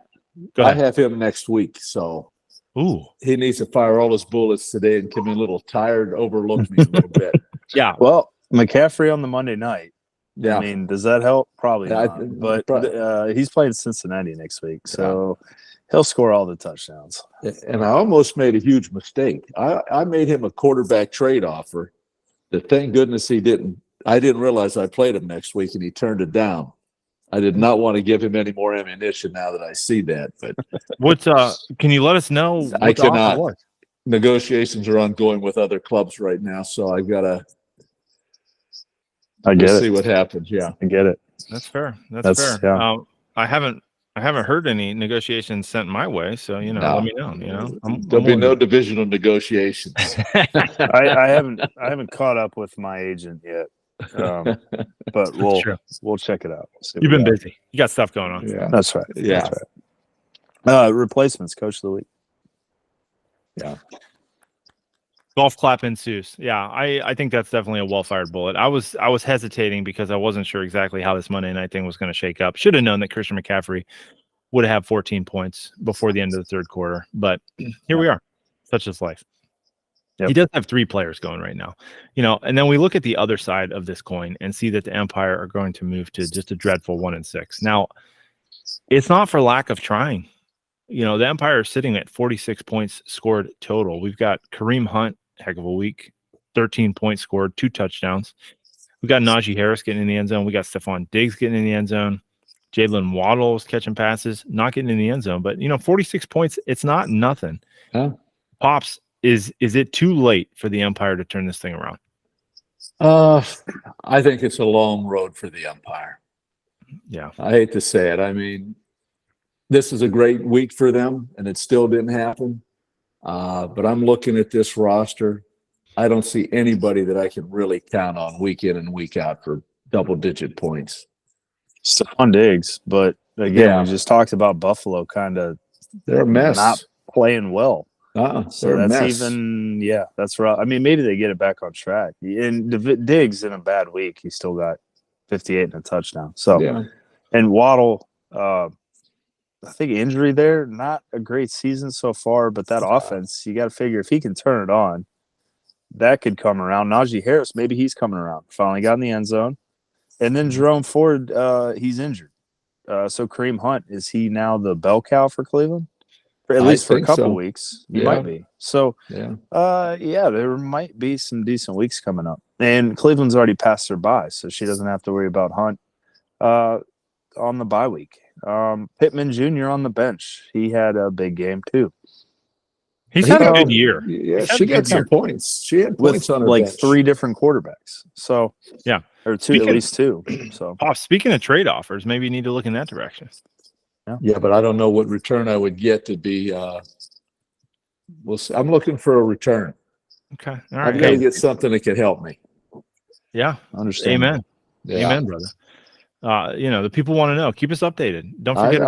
go I ahead. have him next week, so Ooh, he needs to fire all his bullets today and come in a little tired, overlook me a little bit. yeah. Well, McCaffrey on the Monday night. Yeah, I mean, does that help? Probably Yeah, not. But he's playing Cincinnati next week, so he'll score all the touchdowns. and I almost made a huge mistake. I made him a quarterback trade offer. That thank goodness he didn't. I didn't realize I played him next week, and he turned it down. I did not want to give him any more ammunition now that I see that. But What can you let us know? What I the offer cannot. was? Negotiations are ongoing with other clubs right now, so I've got to I get see it. what happens. Yeah. I get it. That's fair. That's fair. Yeah. I haven't heard any negotiations sent my way, so let me know. There'll be no divisional negotiations. I haven't caught up with my agent yet, but we'll check it out. See what You've we been got. busy. You got stuff going on. Yeah. That's right. Yeah. That's right. Replacements, coach of the week. Yeah. Golf clap ensues. Yeah, I think that's definitely a well-fired bullet. I was hesitating because I wasn't sure exactly how this Monday night thing was going to shake up. Should have known that Christian McCaffrey would have 14 points before the end of the third quarter. But here we are. Such is life. Yep. He does have 3 players going right now. And then we look at the other side of this coin and see that the Empire are going to move to just a dreadful 1-6. Now, it's not for lack of trying. The Empire is sitting at 46 points scored total. We've got Kareem Hunt, heck of a week, 13 points scored, 2 touchdowns. We got Najee Harris getting in the end zone. We got Stephon Diggs getting in the end zone. Jalen Waddle is catching passes, not getting in the end zone. But 46 points, it's not nothing. Huh? Pops, is it too late for the Empire to turn this thing around? I think it's a long road for the Empire. Yeah. I hate to say it. I mean, this is a great week for them, and it still didn't happen. But I'm looking at this roster. I don't see anybody that I can really count on week in and week out for double-digit points. Stephon Diggs, but again, we just talked about Buffalo kind of they're a mess, not playing well. So they're a that's mess. that's right. I mean, maybe they get it back on track. And Diggs in a bad week, he still got 58 and a touchdown. So, and Waddle, I think injury there, not a great season so far, but that offense, you got to figure if he can turn it on, that could come around. Najee Harris, maybe he's coming around. Finally got in the end zone. And then Jerome Ford, he's injured. So Kareem Hunt, is he now the bell cow for Cleveland? At least for a couple weeks. He might be. So, there might be some decent weeks coming up. And Cleveland's already passed her bye, so she doesn't have to worry about Hunt on the bye week. Pittman Jr. on the bench. He had a big game, too. He's had a good year. Yeah, she got some points. She had points with on her like bench. 3 different quarterbacks. So, yeah. Or 2, at least 2. So, speaking of trade offers, maybe you need to look in that direction. Yeah, but I don't know what return I would get to be. We'll see. I'm looking for a return. Okay. All I've right. got to get something that can help me. Yeah. Understand. Amen. Yeah. Amen, brother. The people want to know. Keep us updated. Don't forget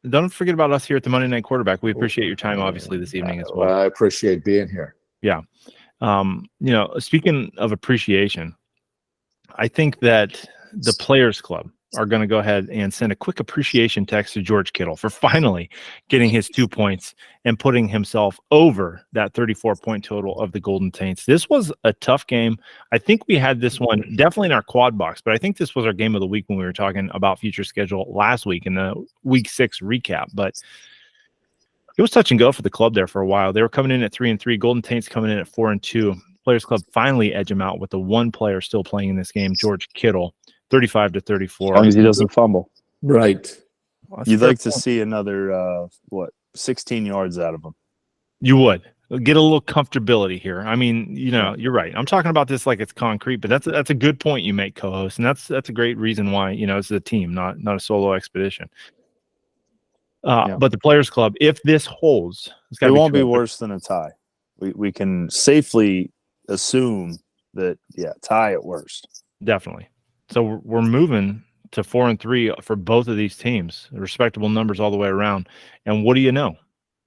Don't forget about us here at the Monday Night Quarterback. We appreciate your time, obviously, this evening as well. I appreciate being here. Yeah. Speaking of appreciation, I think that the Players Club are going to go ahead and send a quick appreciation text to George Kittle for finally getting his 2 points and putting himself over that 34-point total of the Golden Taints. This was a tough game. I think we had this one definitely in our quad box, but I think this was our game of the week when we were talking about future schedule last week in the week 6 recap. But it was touch and go for the club there for a while. They were coming in at 3-3. Golden Taints coming in at 4-2. Players Club finally edge him out with the one player still playing in this game, George Kittle, 35-34. As long as he doesn't fumble. Right. Well, that's a You'd fair like to point. see another 16 yards out of him. You would get a little comfortability here. I mean, you're right. I'm talking about this like it's concrete, but that's a good point you make, co-host, and that's a great reason why it's a team, not a solo expedition. But the Players Club, if this holds, It won't be worse than a tie. We can safely assume that tie at worst. Definitely. So we're moving to 4-3 for both of these teams, respectable numbers all the way around. And what do you know?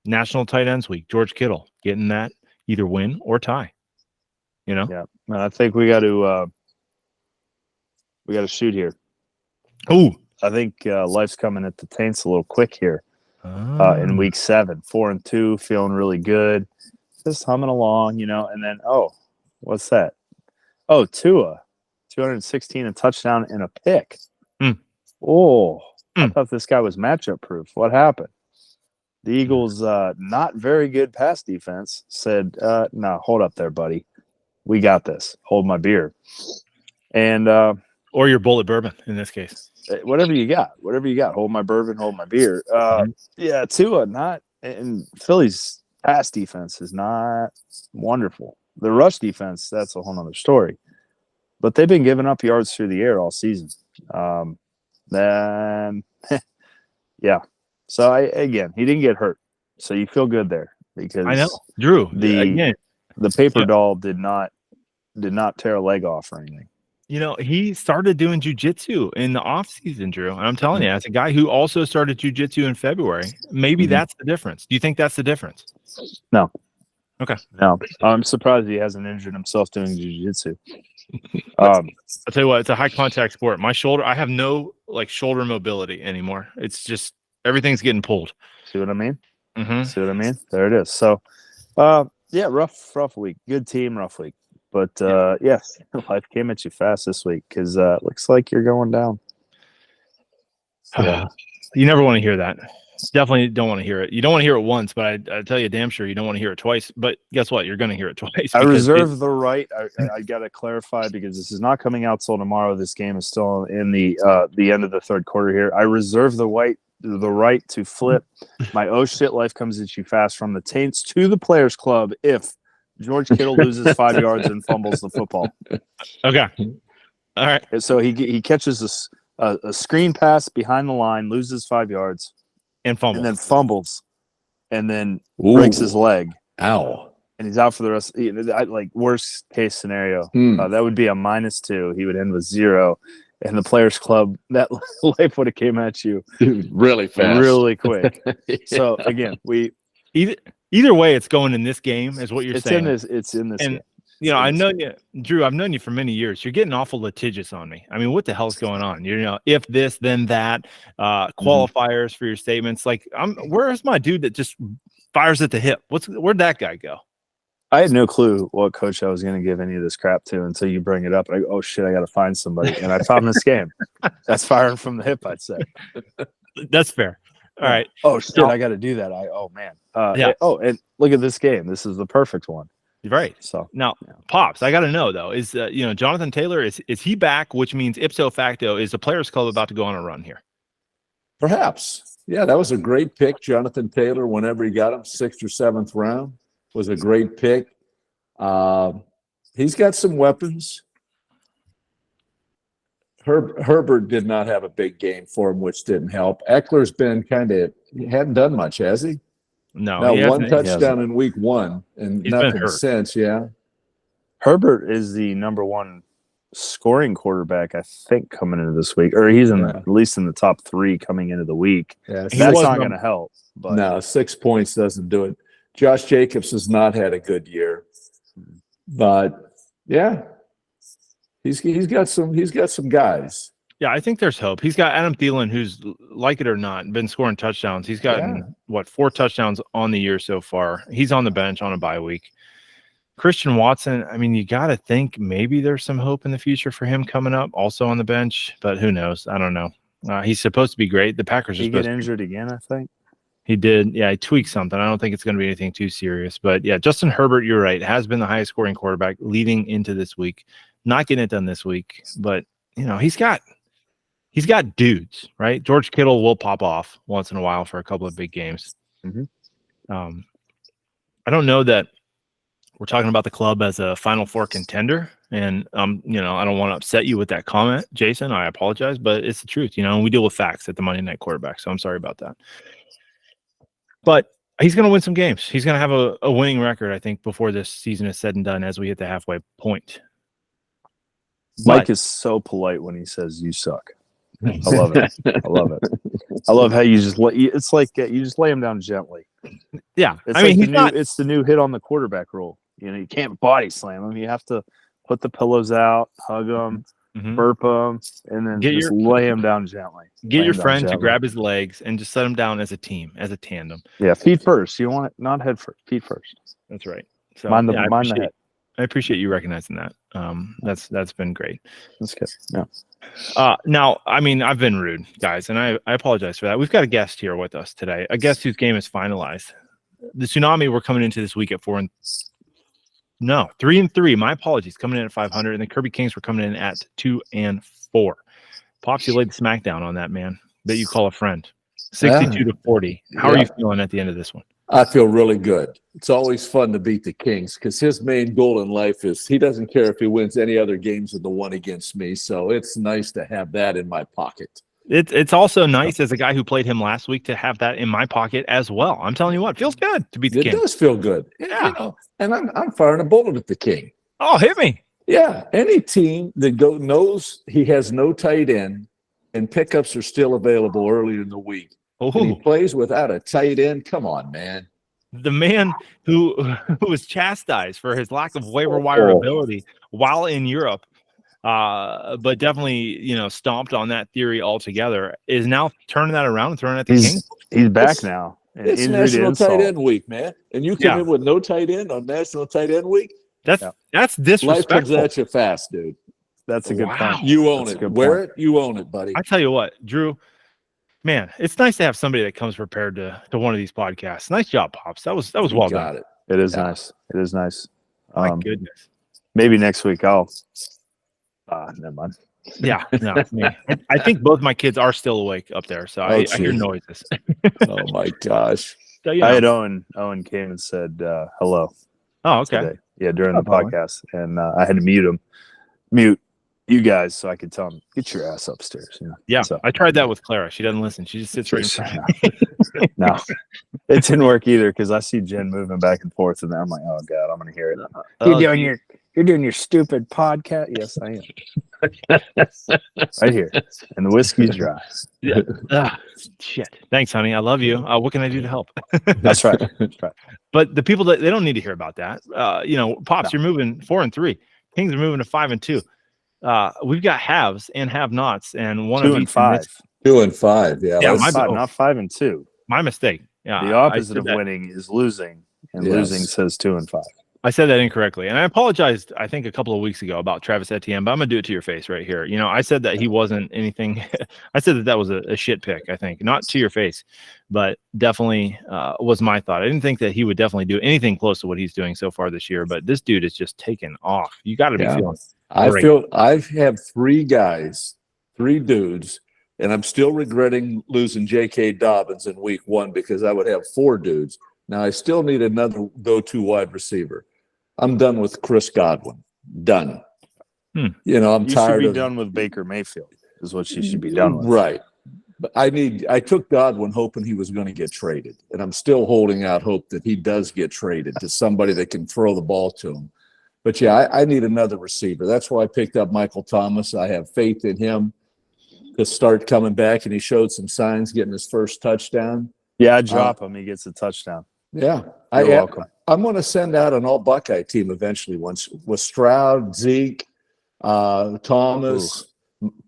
National Tight Ends Week, George Kittle getting that either win or tie. Yeah, and I think we got to shoot here. Oh, I think life's coming at the Taints a little quick here in week 7. 4-2, feeling really good, just humming along, and then what's that? Oh, Tua, 216, a touchdown and a pick. I thought this guy was matchup proof. What happened? The Eagles, not very good pass defense, said, no, hold up there, buddy. We got this. Hold my beer. And or your bullet bourbon in this case. Whatever you got. Hold my bourbon, hold my beer. Yeah, Tua, not – and Philly's pass defense is not wonderful. The rush defense, that's a whole nother story. But they've been giving up yards through the air all season. Yeah. So, he didn't get hurt. So you feel good there because I know. Drew, the paper doll did not tear a leg off or anything. He started doing jiu-jitsu in the offseason, Drew. And I'm telling you, as a guy who also started jiu-jitsu in February, maybe that's the difference. Do you think that's the difference? No. Okay. No. I'm surprised he hasn't injured himself doing jiu-jitsu. I'll tell you what, it's a high-contact sport. My shoulder, I have no, shoulder mobility anymore. It's just everything's getting pulled. See what I mean? Mm-hmm. See what I mean? There it is. So, rough week. Good team, rough week. But, yes, life came at you fast this week because looks like you're going down. Yeah. You never want to hear that. Definitely don't want to hear it. You don't want to hear it once, but I tell you damn sure you don't want to hear it twice. But guess what? You're going to hear it twice. I reserve the right. I got to clarify because this is not coming out till tomorrow. This game is still in the end of the third quarter here. I reserve the right to flip my oh shit life comes at you fast from the Taints to the Players Club if George Kittle loses 5 yards and fumbles the football. Okay. All right. And so he catches a screen pass behind the line, loses 5 yards, and fumbles, and then breaks his leg. Ow. And he's out for the rest. Worst case scenario, that would be a -2. He would end with 0. And the Players Club, that life would have came at you really fast, really quick. So again, either way, it's going in this game, is what you're saying. It's in this and, game. I know you, Drew. I've known you for many years. You're getting awful litigious on me. I mean, what the hell's going on? If this, then that. Qualifiers for your statements. Where's my dude that just fires at the hip? Where'd that guy go? I had no clue what coach I was going to give any of this crap to until you bring it up. I go, oh shit, I got to find somebody, and I found this game. That's firing from the hip, I'd say. That's fair. All right. Oh shit, I got to do that. And look at this game. This is the perfect one. Right. So now, Pops, I got to know though, is Jonathan Taylor, is he back? Which means ipso facto, is the Players Club about to go on a run here? Perhaps. Yeah, that was a great pick, Jonathan Taylor. Whenever he got him, 6th or 7th round, was a great pick. He's got some weapons. Herbert did not have a big game for him, which didn't help. Eckler's been he hadn't done much, has he? No, one touchdown in week 1 and nothing since. Yeah, Herbert is the number 1 scoring quarterback, I think, coming into this week, or he's at least in the top 3 coming into the week. Yeah, that's not going to help. But no, 6 points doesn't do it. Josh Jacobs has not had a good year, but yeah, he's got some guys. Yeah, I think there's hope. He's got Adam Thielen, who's, like it or not, been scoring touchdowns. He's gotten 4 touchdowns on the year so far. He's on the bench on a bye week. Christian Watson, I mean, you got to think maybe there's some hope in the future for him coming up, also on the bench, but who knows? I don't know. He's supposed to be great. The Packers are supposed to get injured again, I think. He did. Yeah, he tweaked something. I don't think it's going to be anything too serious. But yeah, Justin Herbert, you're right, has been the highest scoring quarterback leading into this week. Not getting it done this week, but he's got dudes, right? George Kittle will pop off once in a while for a couple of big games. Mm-hmm. I don't know that we're talking about the club as a Final Four contender, and I don't want to upset you with that comment, Jason. I apologize, but it's the truth. And we deal with facts at the Monday Night Quarterback, so I'm sorry about that. But he's going to win some games. He's going to have a winning record, I think, before this season is said and done as we hit the halfway point. Mike is so polite when he says you suck. I love it. I love it. I love how you just it's like you just lay him down gently. Yeah. It's it's the new hit on the quarterback rule. You can't body slam him. You have to put the pillows out, hug him, burp him, and then just lay him down gently. Get your friend to grab his legs and just set him down as a team, as a tandem. Yeah, feet first. You want it, not head first. Feet first. That's right. So mind the head. I appreciate you recognizing that. That's been great. That's good. Yeah. Now, I've been rude, guys, and I apologize for that. We've got a guest here with us today, a guest whose game is finalized. The Tsunami were coming into this week at 3-3. My apologies, coming in at 500, and the Kirby Kings were coming in at 2-4. Pops, you laid the smackdown on that man that you call a friend. 62-40. How are you feeling at the end of this one? I feel really good. It's always fun to beat the Kings because his main goal in life is he doesn't care if he wins any other games than the one against me. So it's nice to have that in my pocket. It's also nice as a guy who played him last week to have that in my pocket as well. I'm telling you what, it feels good to beat the King. It does feel good. Yeah. And I'm firing a bullet at the King. Oh, hit me. Yeah. Any team that knows he has no tight end and pickups are still available early in the week. And he plays without a tight end. Come on, man. The man who was chastised for his lack of waiver wire ability while in Europe, but definitely, stomped on that theory altogether, is now turning that around and throwing it at the King. He's back now. It's National Tight End Week, man. And you come in with no tight end on National Tight End Week? That's disrespectful. Life comes at you fast, dude. That's a good point. You own it. Wear it. You own it, buddy. I tell you what, Drew, man, it's nice to have somebody that comes prepared to one of these podcasts. Nice job, Pops. That was well done. It is nice. It is nice. My goodness. Maybe next week I'll. Never mind. Yeah, no. I think both my kids are still awake up there, so I hear noises. Oh my gosh! So, I had Owen came and said hello. Oh, okay. Today. Yeah, during the podcast, and I had to mute you guys so I could tell them, get your ass upstairs. Yeah, so, I tried that with Clara. She doesn't listen. She just sits right in front of me. No, it didn't work either because I see Jen moving back and forth, and I'm like, oh god, I'm gonna hear it. You're doing your stupid podcast. Yes, I am. Right here, and the whiskey's dry. Yeah. Shit. Thanks, honey. I love you. What can I do to help? That's right. That's right. But the people they don't need to hear about that. Pops, you're moving 4-3. Kings are moving to 5-2. We've got haves and have-nots, and one 2 of and each 5. 2 and 5. Yeah, not 5 and 2. My mistake. Yeah, the opposite of winning is losing, and losing says 2 and 5. I said that incorrectly, and I apologized, I think, a couple of weeks ago about Travis Etienne, but I'm going to do it to your face right here. I said that he wasn't anything. I said that was a shit pick, I think. Not to your face, but definitely was my thought. I didn't think that he would definitely do anything close to what he's doing so far this year, but this dude is just taken off. You got to be feeling great. I have 3 guys, 3 dudes, and I'm still regretting losing J.K. Dobbins in week 1 because I would have 4 dudes. Now, I still need another go-to wide receiver. I'm done with Chris Godwin. Done. I'm tired. You should be done with Baker Mayfield. Is what she should be done with. Right. But I took Godwin hoping he was going to get traded, and I'm still holding out hope that he does get traded to somebody that can throw the ball to him. But I need another receiver. That's why I picked up Michael Thomas. I have faith in him to start coming back, and he showed some signs getting his first touchdown. Yeah, I drop him. He gets a touchdown. Yeah. You're welcome. I'm going to send out an all Buckeye team eventually once with Stroud, Zeke, Thomas,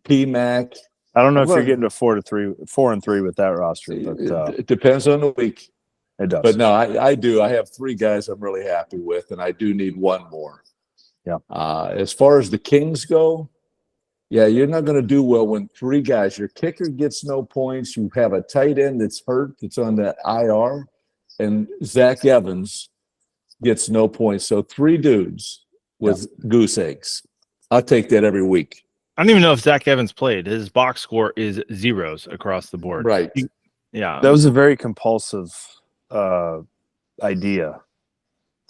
P-Mac. I don't know if you're getting to 4-3 with that roster, but it depends on the week. It does. But no, I do. I have 3 guys I'm really happy with, and I do need 1 more. Yeah. As far as the Kings go, Yeah, you're not going to do well when three guys, your kicker gets no points. You have a tight end that's hurt, that's on the IR, and Zach Evans gets no points. So three dudes with goose eggs. I'll take that every week. I don't even know if Zach Evans played. His box score is zeros across the board. Right. Yeah. That was a very compulsive idea.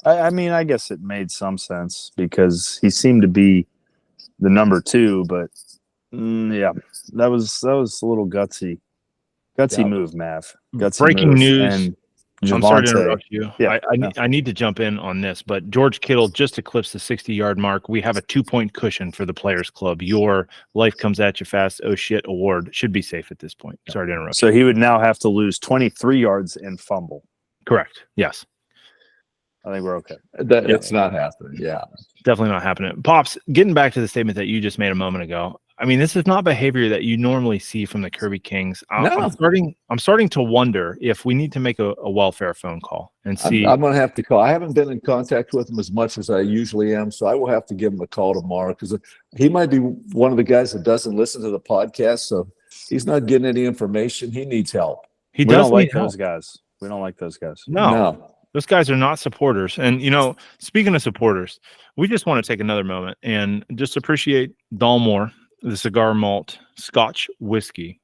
I mean, I guess it made some sense because he seemed to be the number 2, but yeah, that was a little gutsy move, Mav. Gutsy Breaking move. news. And I'm sorry to Javonte. interrupt you. Yeah, I need to jump in on this, but George Kittle just eclipsed the 60-yard mark. We have a 2-point cushion for the Players Club. Your life comes at you fast. Oh shit! Award should be safe at this point. Sorry to interrupt. So he would now have to lose 23 yards and fumble. Correct. Yes. I think we're okay. It's not happening. Yeah. Definitely not happening. Pops, getting back to the statement that you just made a moment ago. I mean, this is not behavior that you normally see from the Kirby Kings. I'm starting to wonder if we need to make a welfare phone call and see. I'm going to have to call. I haven't been in contact with him as much as I usually am, so I will have to give him a call tomorrow because he might be one of the guys that doesn't listen to the podcast, so he's not getting any information. He needs help. We don't like those guys. We don't like those guys. No. Those guys are not supporters. And, speaking of supporters, we just want to take another moment and just appreciate Dalmore, the cigar malt Scotch whiskey.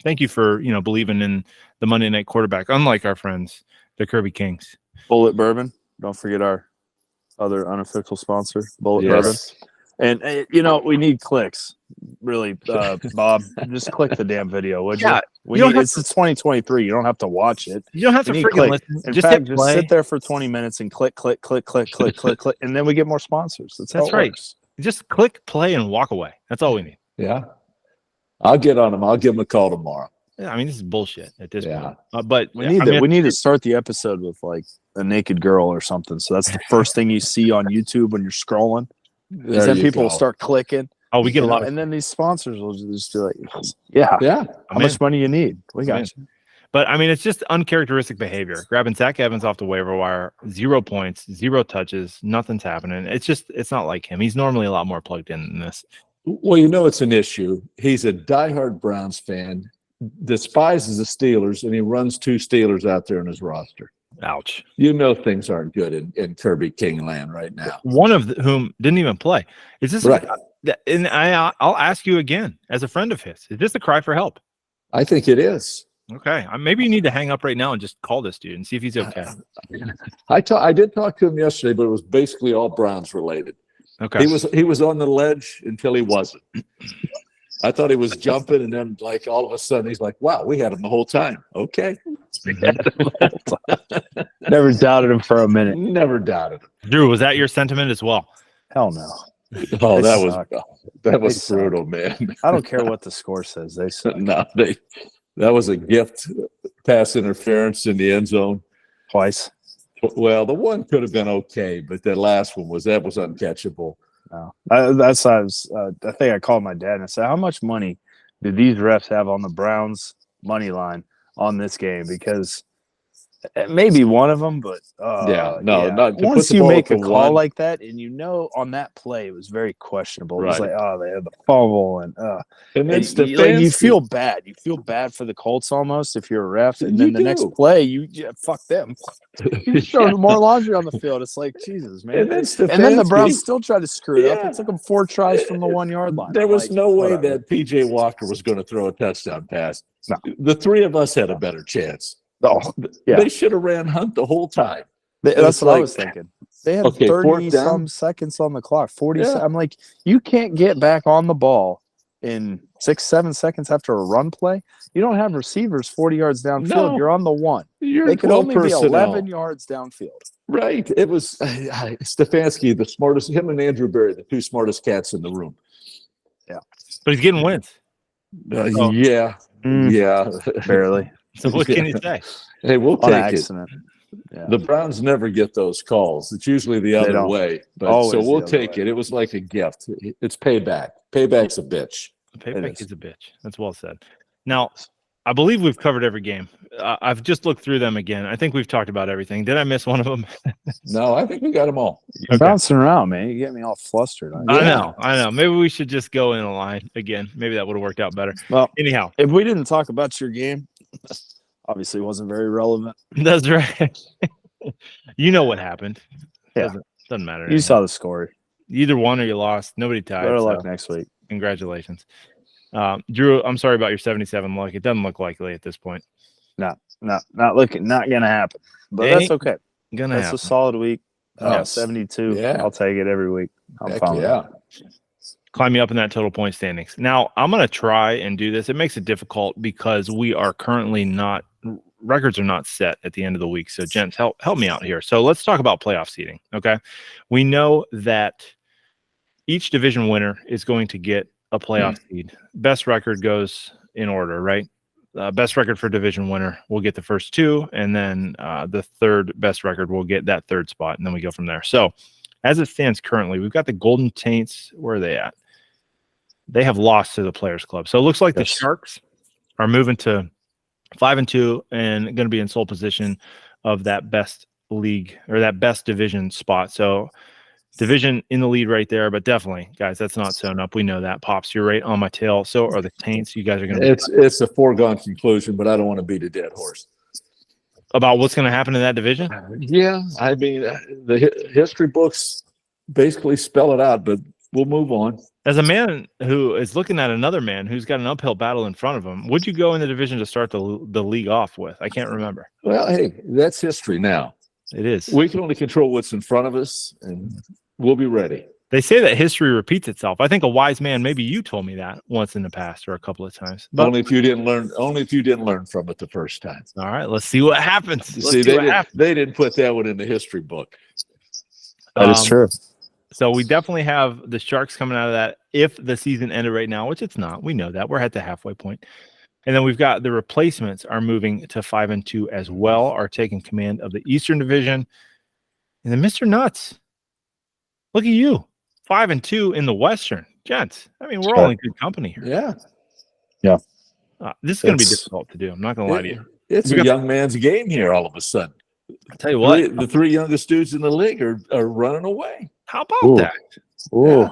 Thank you for, believing in the Monday night quarterback, unlike our friends, the Kirby Kings. Bullet Bourbon. Don't forget our other unofficial sponsor, Bullet Bourbon. And, we need clicks. Really, Bob, just click the damn video, would you? It's 2023. You don't have to watch it. You don't have to freaking listen. In fact, just sit there for 20 minutes and click, and then we get more sponsors. That's right. Just click play and walk away. That's all we need. Yeah. I'll get on him. I'll give him a call tomorrow. Yeah, I mean, this is bullshit at this point. But we need to start the episode with like a naked girl or something. So that's the first thing you see on YouTube when you're scrolling. Then people will start clicking. Oh, we get a lot. And then these sponsors will just be like, yeah. How much money you need? We got you. But I mean, it's just uncharacteristic behavior. Grabbing Zach Evans off the waiver wire, 0 points, 0 touches, nothing's happening. It's not like him. He's normally a lot more plugged in than this. Well, it's an issue. He's a diehard Browns fan, despises the Steelers, and he runs 2 Steelers out there in his roster. Ouch. Things aren't good in Kirby King land right now. One of whom didn't even play. Is this right? And I'll ask you again, as a friend of his, is this a cry for help? I think it is. Okay. Maybe you need to hang up right now and just call this dude and see if he's okay. I did talk to him yesterday, but it was basically all Browns related. Okay. He was on the ledge until he wasn't. I thought he was jumping, and then like all of a sudden he's like, "Wow, we had him the whole time." Okay. Never doubted him for a minute. Never doubted him. Drew, was that your sentiment as well? Hell no. Oh, that was brutal, man. I don't care what the score says. They suck. No, that was a gift pass interference in the end zone twice. Well, the one could have been okay, but that last one was uncatchable. No, I think I called my dad and I said, "How much money did these refs have on the Browns money line on this game?" Because maybe one of them, but not once you make a call like that, and on that play it was very questionable. It was like, they had the fumble, and then you feel bad. You feel bad for the Colts almost if you're a ref, and then the next play, you fuck them. You throw more laundry on the field. It's like Jesus, man. And then the Browns still tried to screw it up. It took them 4 tries from the 1 yard line. There was no way that PJ Walker was going to throw a touchdown pass. No. The 3 of us had a better chance. Oh, yeah. They should have ran Hunt the whole time. That's what I was thinking. They had 30-some seconds on the clock. 40. Yeah. I'm like, you can't get back on the ball in 6-7 seconds after a run play. You don't have receivers 40 yards downfield. No. You're on the 1. They could only be 11 yards downfield. Right. It was Stefanski, the smartest. Him and Andrew Berry, the 2 smartest cats in the room. Yeah, but he's getting wins. Yeah, barely. So what can you say? Hey, we'll take it. Yeah. The Browns never get those calls. It's usually the other way. But so we'll take it. It was like a gift. It's payback. Payback's a bitch. Payback is a bitch. That's well said. Now, I believe we've covered every game. I've just looked through them again. I think we've talked about everything. Did I miss one of them? No, I think we got them all. You're bouncing around, man. You get me all flustered. I know. Maybe we should just go in a line again. Maybe that would have worked out better. Well, anyhow, if we didn't talk about your game, obviously it wasn't very relevant. That's right. You know what happened. Yeah. Doesn't matter. You anymore. saw the score. You either won or you lost. Nobody tied. Better luck next week. Congratulations. Drew, I'm sorry about your 77 luck. It doesn't look likely at this point. Not gonna happen. But that's okay. That's a solid week. 72. Yeah. I'll take it every week. I'm fine. Yeah. Climb me up in that total point standings. Now, I'm going to try and do this. It makes it difficult because we are currently not – records are not set at the end of the week. So, gents, help me out here. So, let's talk about playoff seeding, okay? We know that each division winner is going to get a playoff seed. Best record goes in order, right? Best record for division winner will get the first two, and then the third best record will get that third spot, and then we go from there. So, as it stands currently, we've got the Golden Taints. Where are they at? They have lost to the Players Club. So it looks like the Sharks are moving to 5-2 and going to be in sole position of that best league or that best division spot. So division in the lead right there, but definitely, guys, that's not sewn up. We know that. Pops, you're right on my tail. So are the Taints. You guys are going to. It's a foregone conclusion, but I don't want to beat a dead horse. About what's going to happen in that division? Yeah, I mean, the history books basically spell it out, but we'll move on. As a man who is looking at another man who's got an uphill battle in front of him, would you go in the division to start the league off with? I can't remember. Well, hey, that's history now. It is. We can only control what's in front of us, and we'll be ready. They say that history repeats itself. I think a wise man, maybe you told me that once in the past or a couple of times. But only if you didn't learn. Only if you didn't learn from it the first time. All right, let's see what happens. They didn't put that one in the history book. That is true. So we definitely have the Sharks coming out of that if the season ended right now, which it's not. We know that. We're at the halfway point. And then we've got the replacements are moving to 5-2 as well, are taking command of the Eastern Division. And then Mr. Nuts, look at you. 5-2 in the Western. Gents, I mean, we're all in good company here. Yeah. This is going to be difficult to do. I'm not going to lie to you. It's a young man's game here all of a sudden. I'll tell you what. The three youngest dudes in the league are running away. How about that? Ooh. Yeah.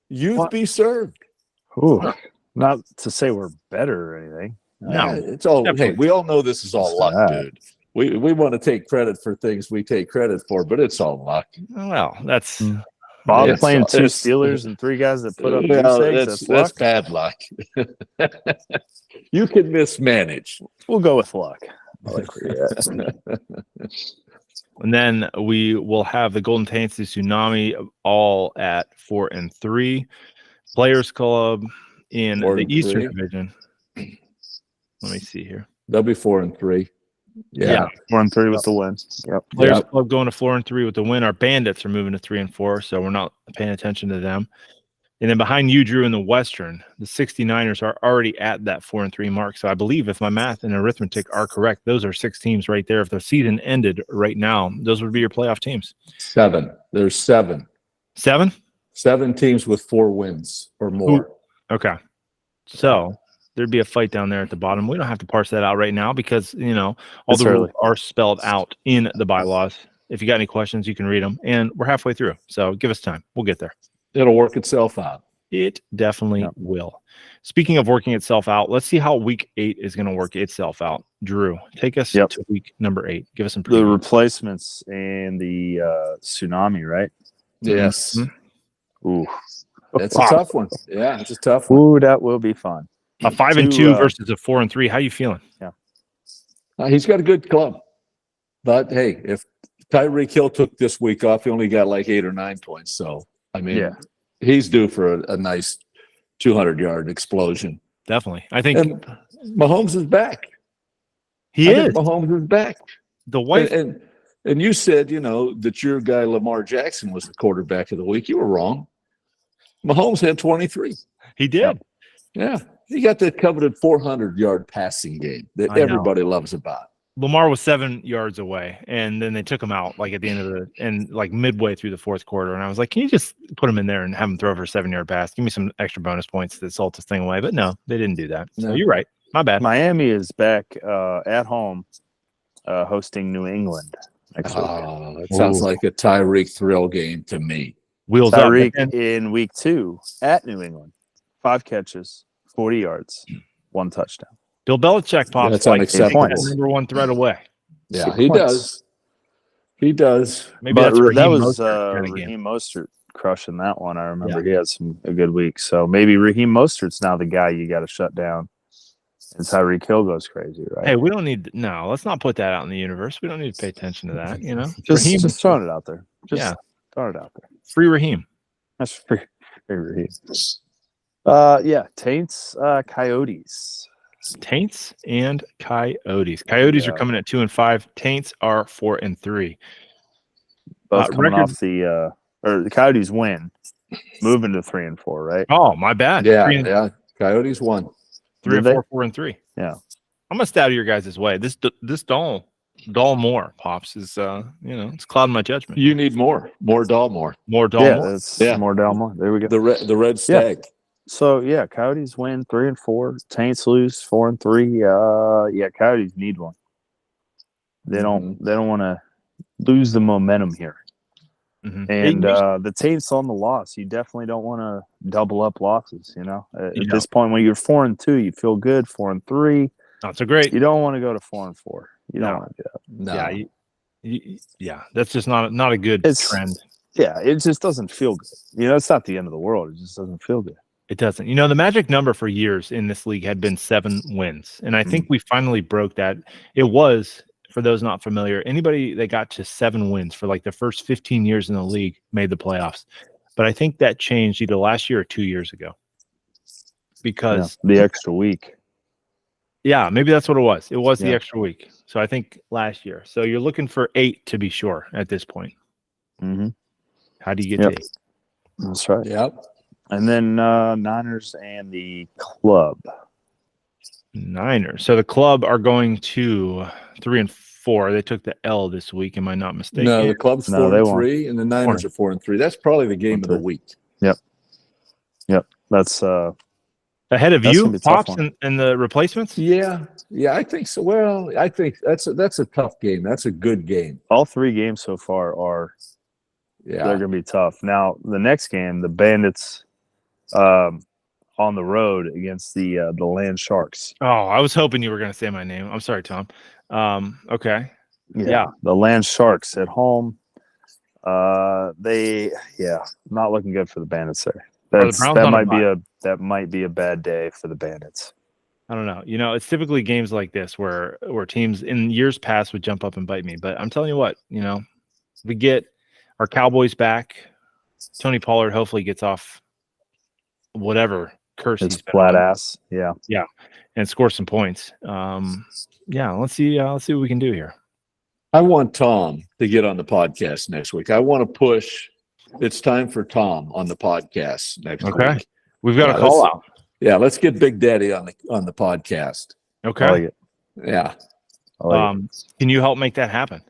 Youth be served. Ooh. Not to say we're better or anything. No. It's all. Definitely. Hey, we all know this is all luck, dude. We want to take credit for things we take credit for, but it's all luck. Well, that's Bob playing two Steelers and three guys that put up that's bad luck. You can mismanage. We'll go with luck. And then we will have the Golden Taints, the Tsunami, all at 4-3. Players Club in the Eastern Division. Let me see here. They'll be 4-3. Yeah. 4-3 with the win. Yep. Players Club going to 4-3 with the win. Our Bandits are moving to 3-4, so we're not paying attention to them. And then behind you, Drew, in the Western, the 69ers are already at that 4-3 mark. So I believe if my math and arithmetic are correct, those are 6 teams right there. If the season ended right now, those would be your playoff teams. 7. There's 7. 7? 7 teams with 4 wins or more. Okay. So there'd be a fight down there at the bottom. We don't have to parse that out right now because, all the rules are spelled out in the bylaws. If you got any questions, you can read them. And we're halfway through. So give us time. We'll get there. It'll work itself out. It definitely will. Speaking of working itself out, let's see how week 8 is going to work itself out. Drew, take us to week number 8. Give us some the replacements and the Tsunami, right? Yes. Mm-hmm. Ooh. That's a tough one. Yeah, it's a tough one. Ooh, that will be fun. A 5-2 versus a 4-3. How you feeling? Yeah. He's got a good club. But, hey, if Tyreek Hill took this week off, he only got like 8 or 9 points. So, I mean, he's due for a nice 200-yard explosion. Definitely. I think and Mahomes is back. He is. Mahomes is back. The wife and you said, that your guy Lamar Jackson was the quarterback of the week. You were wrong. Mahomes had 23. He did. Yeah. He got that coveted 400-yard passing game that everybody loves about. Lamar was 7 yards away, and then they took him out like at the end of midway through the fourth quarter. And I was like, can you just put him in there and have him throw for a 7-yard pass? Give me some extra bonus points that salt this thing away. But no, they didn't do that. So you're right. My bad. Miami is back at home hosting New England next week. It sounds Ooh. like a Tyreek thrill game to me. Wheels up. Tyreek And in week 2 at New England. 5 catches, 40 yards, 1 touchdown. Bill Belichick pops That's like take unacceptable. that number 1 threat away. Yeah, 6 he points. does. He does. Maybe But that's Raheem that was Mostert kind of game. Raheem Mostert crushing that one. I remember he had a good week. So maybe Raheem Mostert's now the guy you got to shut down. And Tyreek Hill goes crazy, right? Hey, we don't need no. Let's not put that out in the universe. We don't need to pay attention to that. You know, just throwing it out there. Yeah. Throwing it out there. Free Raheem. That's free Raheem. Taints, Coyotes. Taints and Coyotes. Coyotes are Yeah. coming at 2 and 5. Taints are 4 and 3. Both coming record- off the Coyotes win, moving to 3 and 4, right? Oh, my bad. Yeah, 3 and, yeah. Coyotes won. 3 and Did they? 4, 4 and 3. Yeah. I'm gonna stay out of your guys' way. This Dull more pops is it's clouding my judgment. You need more Dalmore. More Dull Yeah, more. that's Yeah. more down more. There we go. The red stag. So Coyotes win 3 and 4. Taints lose 4 and 3. Coyotes need one. They don't want to lose the momentum here. Mhm. And the Taints on the loss. You definitely don't want to double up losses. At You this point, when you're 4 and 2, you feel good. 4 and 3, not so great. you don't want to go to 4 and 4. You don't No. want to do that. No. Yeah, that's just not a good trend. Yeah, it just doesn't feel good. It's not the end of the world. It just doesn't feel good. It doesn't. The magic number for years in this league had been 7 wins. And I think we finally broke that. It was, for those not familiar, anybody that got to 7 wins for like the first 15 years in the league made the playoffs. But I think that changed either last year or 2 years ago. Because the extra week. yeah, maybe that's what it was. It was the Yeah. extra week. So I think last year. So you're looking for 8 to be sure at this point. Mm-hmm. How do you get Yep. to 8? That's right. Yep. And then Niners and the club. Niners. So the club are going to 3 and 4. They took the L this week. Am I not mistaken? No, the club's No, 4 they and won't. 3, and the Niners are 4 and 3. That's probably the game of the 4-3. week. That's Ahead of That's you, gonna be a tough Pops, one. and the replacements? Yeah, I think so. Well, I think that's a tough game. That's a good game. all 3 games so far are they're Yeah, going to be tough. Now the next game, the Bandits on the road against the Land Sharks. Oh, I was hoping you were going to say my name. I'm sorry, Tom. Okay. Yeah. The Land Sharks at home. Not looking good for the Bandits there. Are the Browns on a bye? That might be a bad day for the Bandits. I don't know. It's typically games like this where teams in years past would jump up and bite me. But I'm telling you what, we get our Cowboys back. Tony Pollard hopefully gets off whatever curse It's he's been flat on. ass. Yeah. And score some points. Let's see what we can do here. I want Tom to get on the podcast next week. I want to push. It's time for Tom on the podcast next Okay. week. We've got Yeah, a call let's- out. Yeah, let's get Big Daddy on the podcast. Okay. I like it. Yeah, I like it. Can you help make that happen?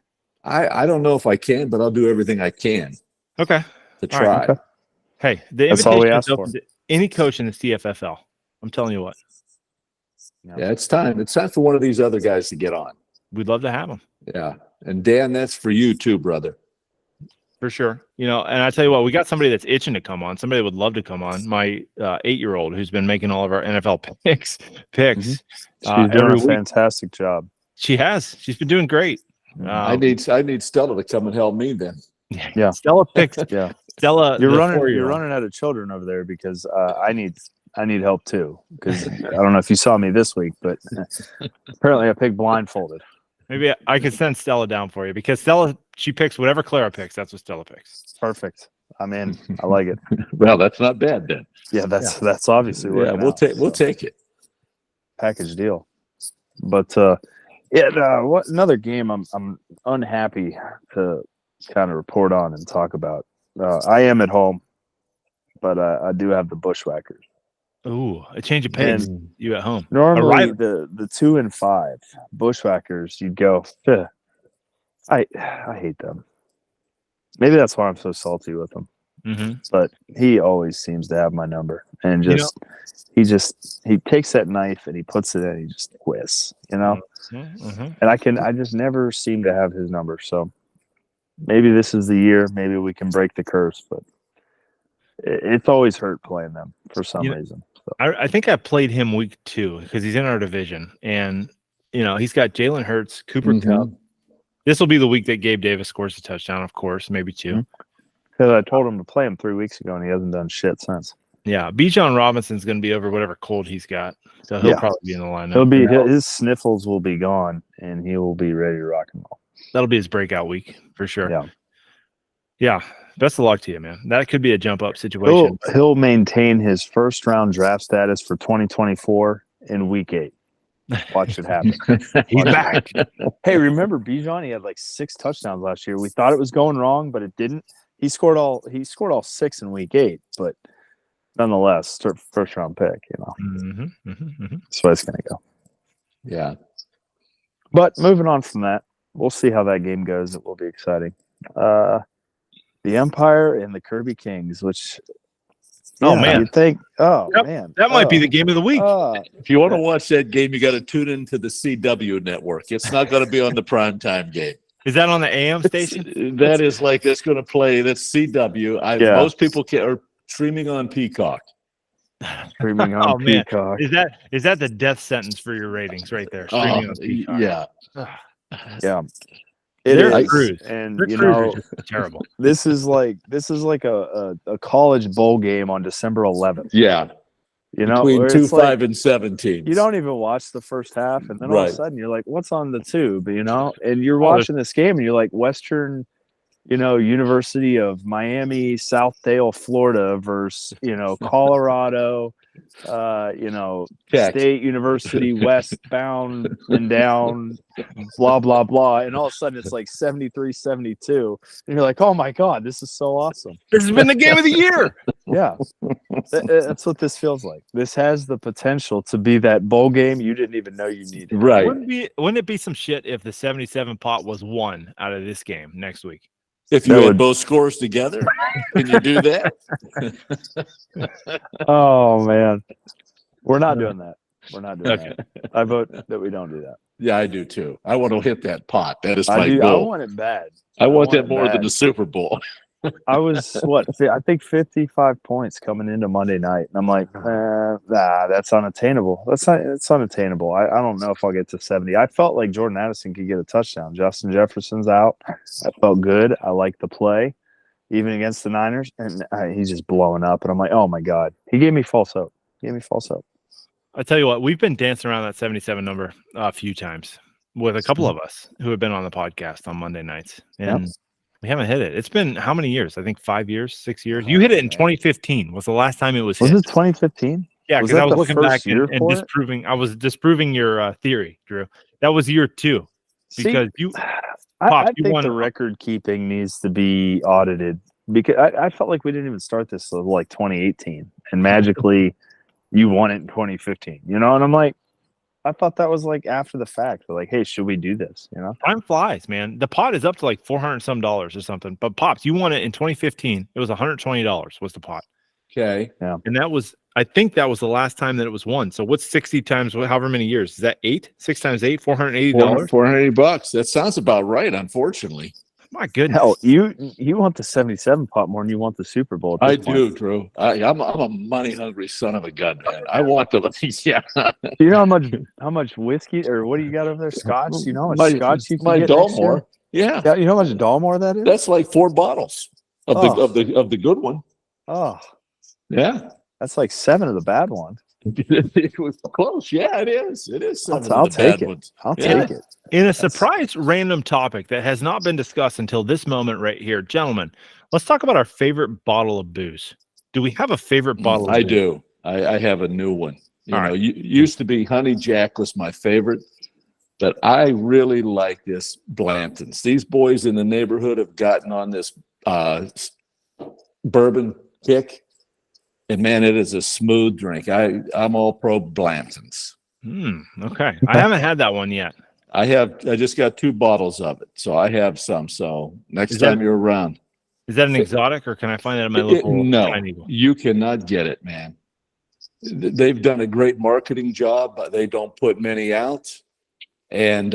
I don't know if I can, but I'll do everything I can Okay. to All try. right. Okay. Hey, the That's all we invitation is ask for. open to any coach in the CFFL. I'm telling you what, Yeah, it's time. It's time for one of these other guys to get on. we'd love to have them Yeah, and Dan, that's for you too, brother. for sure. And I tell you what, we got somebody that's itching to come on. Somebody that would love to come on. My 8-year-old who's been making all of our NFL picks. She's every doing a week. fantastic job. She has. She's been doing great. I need Stella to come and help me then. Yeah. Stella picks. Yeah. Stella. You're the running 4-year-old. out of children over there because I need help too. Because I don't know if you saw me this week, but apparently I picked blindfolded. Maybe I could send Stella down for you because Stella, she picks whatever Clara picks. That's what Stella picks. Perfect. I'm in. I like it. Well, that's not bad then. Yeah, that's obviously Yeah, working out, we'll so take it. package deal. But what another game I'm unhappy to kind of report on and talk about. I am at home, but I do have the Bushwhackers. Ooh, a change of pace. And You at home. normally Right. the 2 and 5 Bushwhackers, you'd go, "Ugh." I hate them. Maybe that's why I'm so salty with them. Mm-hmm. But he always seems to have my number. and he takes that knife and he puts it in. And he just twists, And I just never seem to have his number. So maybe this is the year. Maybe we can break the curse. But it's always hurt playing them for some reason. So. I think I played him week 2 because he's in our division, and he's got Jalen Hurts, Cooper Kupp. This will be the week that Gabe Davis scores a touchdown, of course, maybe 2. Because I told him to play him 3 weeks ago, and he hasn't done shit since. Yeah, Bijan Robinson's going to be over whatever cold he's got, so he'll probably be in the lineup. His sniffles will be gone, and he will be ready to rock and roll. That'll be his breakout week for sure. Yeah. Best of luck to you, man. That could be a jump up situation. He'll maintain his first round draft status for 2024 in week 8. Watch it happen. He's back. Hey, remember Bijan? He had like 6 touchdowns last year. We thought it was going wrong, but it didn't. He scored all 6 in week 8, but nonetheless, first round pick. That's what it's gonna go. Yeah. But moving on from that, we'll see how that game goes. It will be exciting. The Empire and the Kirby Kings, which man, you think? Man, that might be the game of the week. If you want to watch that game, you got to tune into the CW network. It's not going to be on the primetime game. Is that on the AM station? That is like it's going to play. That's CW. Most people are streaming on Peacock. Streaming on Peacock. Man. Is that the death sentence for your ratings right there? Streaming on Peacock. Yeah. They're is, and terrible. This is like a college bowl game on December 11th. Yeah, between 5 and 17. You don't even watch the first half, and then all of a sudden you're like, "What's on the tube?" And you're watching this game, and you're like, Western, University of Miami, Southdale, Florida versus Colorado. State University westbound and down, blah blah blah, and all of a sudden it's like 73-72, and you're like, oh my god, this is so awesome. This has been the game of the year. Yeah, that's what this feels like. This has the potential to be that bowl game you didn't even know you needed. Right. Wouldn't it be some shit if the 77 pot was won out of this game next week? If you had both scores together, can you do that? Oh man, we're not doing that. We're not doing that. I vote that we don't do that. Yeah, I do too. I want to hit that pot. That is my goal. I want it bad. I want that more than the Super Bowl. I was I think 55 points coming into Monday night, and I'm like, that's unattainable. It's unattainable. I don't know if I'll get to 70. I felt like Jordan Addison could get a touchdown. Justin Jefferson's out. I felt good. I like the play, even against the Niners, and he's just blowing up. And I'm like, oh my god, he gave me false hope. I tell you what, we've been dancing around that 77 number a few times with a couple of us who have been on the podcast on Monday nights, and we haven't hit it. It's been how many years? I think 5 years, 6 years. You hit it in 2015. Was the last time it was hit. Was it 2015? Yeah, because I was looking back and disproving. I was disproving your theory, Drew. That was year 2 because I think the record keeping needs to be audited because I felt like we didn't even start this until like 2018, and magically you won it in 2015. And I'm like, I thought that was like after the fact. We're like, hey, should we do this? Time flies, man. The pot is up to like $400 some or something. But Pops, you won it in 2015. It was $120 was the pot. Okay. Yeah. And I think that was the last time that it was won. So what's 60 times however many years? Is that 8? 6 times 8, $480? $480. That sounds about right, unfortunately. My goodness. Hell, you want the 77 pot more than you want the Super Bowl. I do, Drew. I'm a money hungry son of a gun, man. I want the yeah. Do you know how much whiskey or what do you got over there? Scotch? You know how much scotch you can get Dalmore. Yeah. You know how much Dalmore that is? That's like 4 bottles of the good one. Oh. Yeah. That's like 7 of the bad ones. It was close. Yeah, it is. It is. I'll take it. I'll take it. In a surprise random topic that has not been discussed until this moment right here, gentlemen, let's talk about our favorite bottle of booze. Do we have a favorite bottle of booze? I do. I have a new one. Used to be Honey Jack was my favorite, but I really like this Blanton's. These boys in the neighborhood have gotten on this bourbon kick. And man, it is a smooth drink. I'm all pro Blanton's. Okay. I haven't had that one yet. I just got 2 bottles of it. So I have some. So next time you're around. Is that an exotic or can I find that in my local? No, you cannot get it, man. they've done a great marketing job, but they don't put many out. And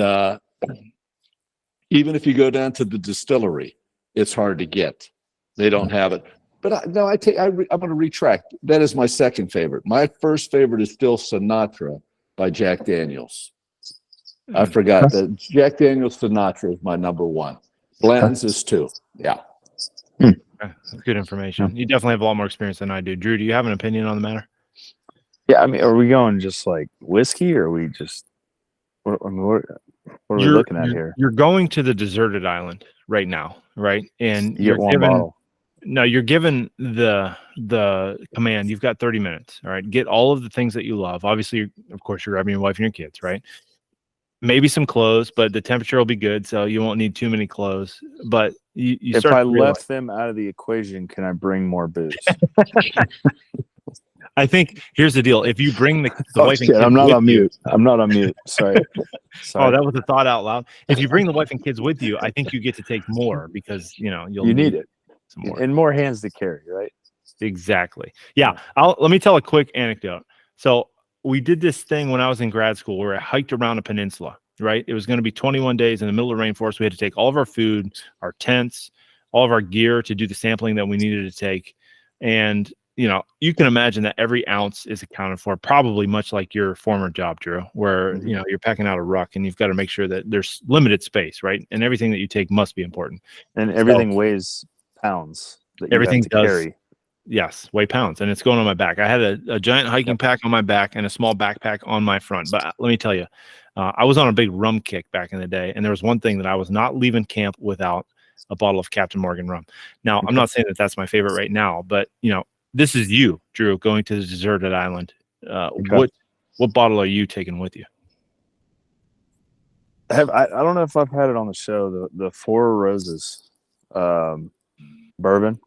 even if you go down to the distillery, it's hard to get. They don't have it. But I'm going to retract. That is my second favorite. My first favorite is still Sinatra by Jack Daniels. I forgot that Jack Daniels Sinatra is my number one. Blanton's is two. Yeah. That's good information. You definitely have a lot more experience than I do. Drew, do you have an opinion on the matter? Yeah, I mean, are we going just like whiskey, or are we just? What are we looking at here? You're going to the deserted island right now, right? And You get one bottle. No, you're given the command. You've got 30 minutes. All right, get all of the things that you love. Obviously, of course, you're grabbing your wife and your kids, right? Maybe some clothes, but the temperature will be good, so you won't need too many clothes. But you If start I to realize, left them out of the equation, can I bring more booze? I think here's the deal: if you bring the Oh, wife and shit, kids I'm not with on you, mute. I'm not on mute. Sorry. oh, that was a thought out loud. If you bring the wife and kids with you, I think you get to take more because you'll need it. some more. And more hands to carry, right? Exactly. Yeah. Let me tell a quick anecdote. So we did this thing when I was in grad school where I hiked around a peninsula, right? It was going to be 21 days in the middle of the rainforest. We had to take all of our food, our tents, all of our gear to do the sampling that we needed to take. And, you can imagine that every ounce is accounted for, probably much like your former job, Drew, where, you're packing out a ruck and you've got to make sure that there's limited space, right? And everything that you take must be important. And everything weighs pounds that you Everything have to does. carry. Yes, weigh pounds, and it's going on my back. I had a giant hiking pack on my back and a small backpack on my front. But let me tell you, I was on a big rum kick back in the day, and there was one thing that I was not leaving camp without: a bottle of Captain Morgan rum. Now, I'm not saying that that's my favorite right now, but this is you, Drew, going to the deserted island. What bottle are you taking with you? I don't know if I've had it on the show. The Four Roses bourbon.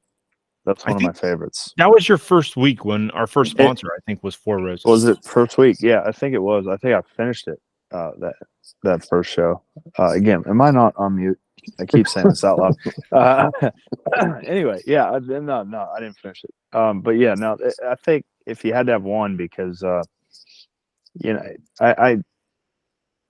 That's one of my favorites. That was your first week when our first sponsor, I think, was Four Roses. Was it first week? Yeah, I think it was. I think I finished it that first show. Again, am I not on mute? I keep saying this out loud. Anyway, yeah, no, I didn't finish it. But yeah, no, I think if you had to have one, because I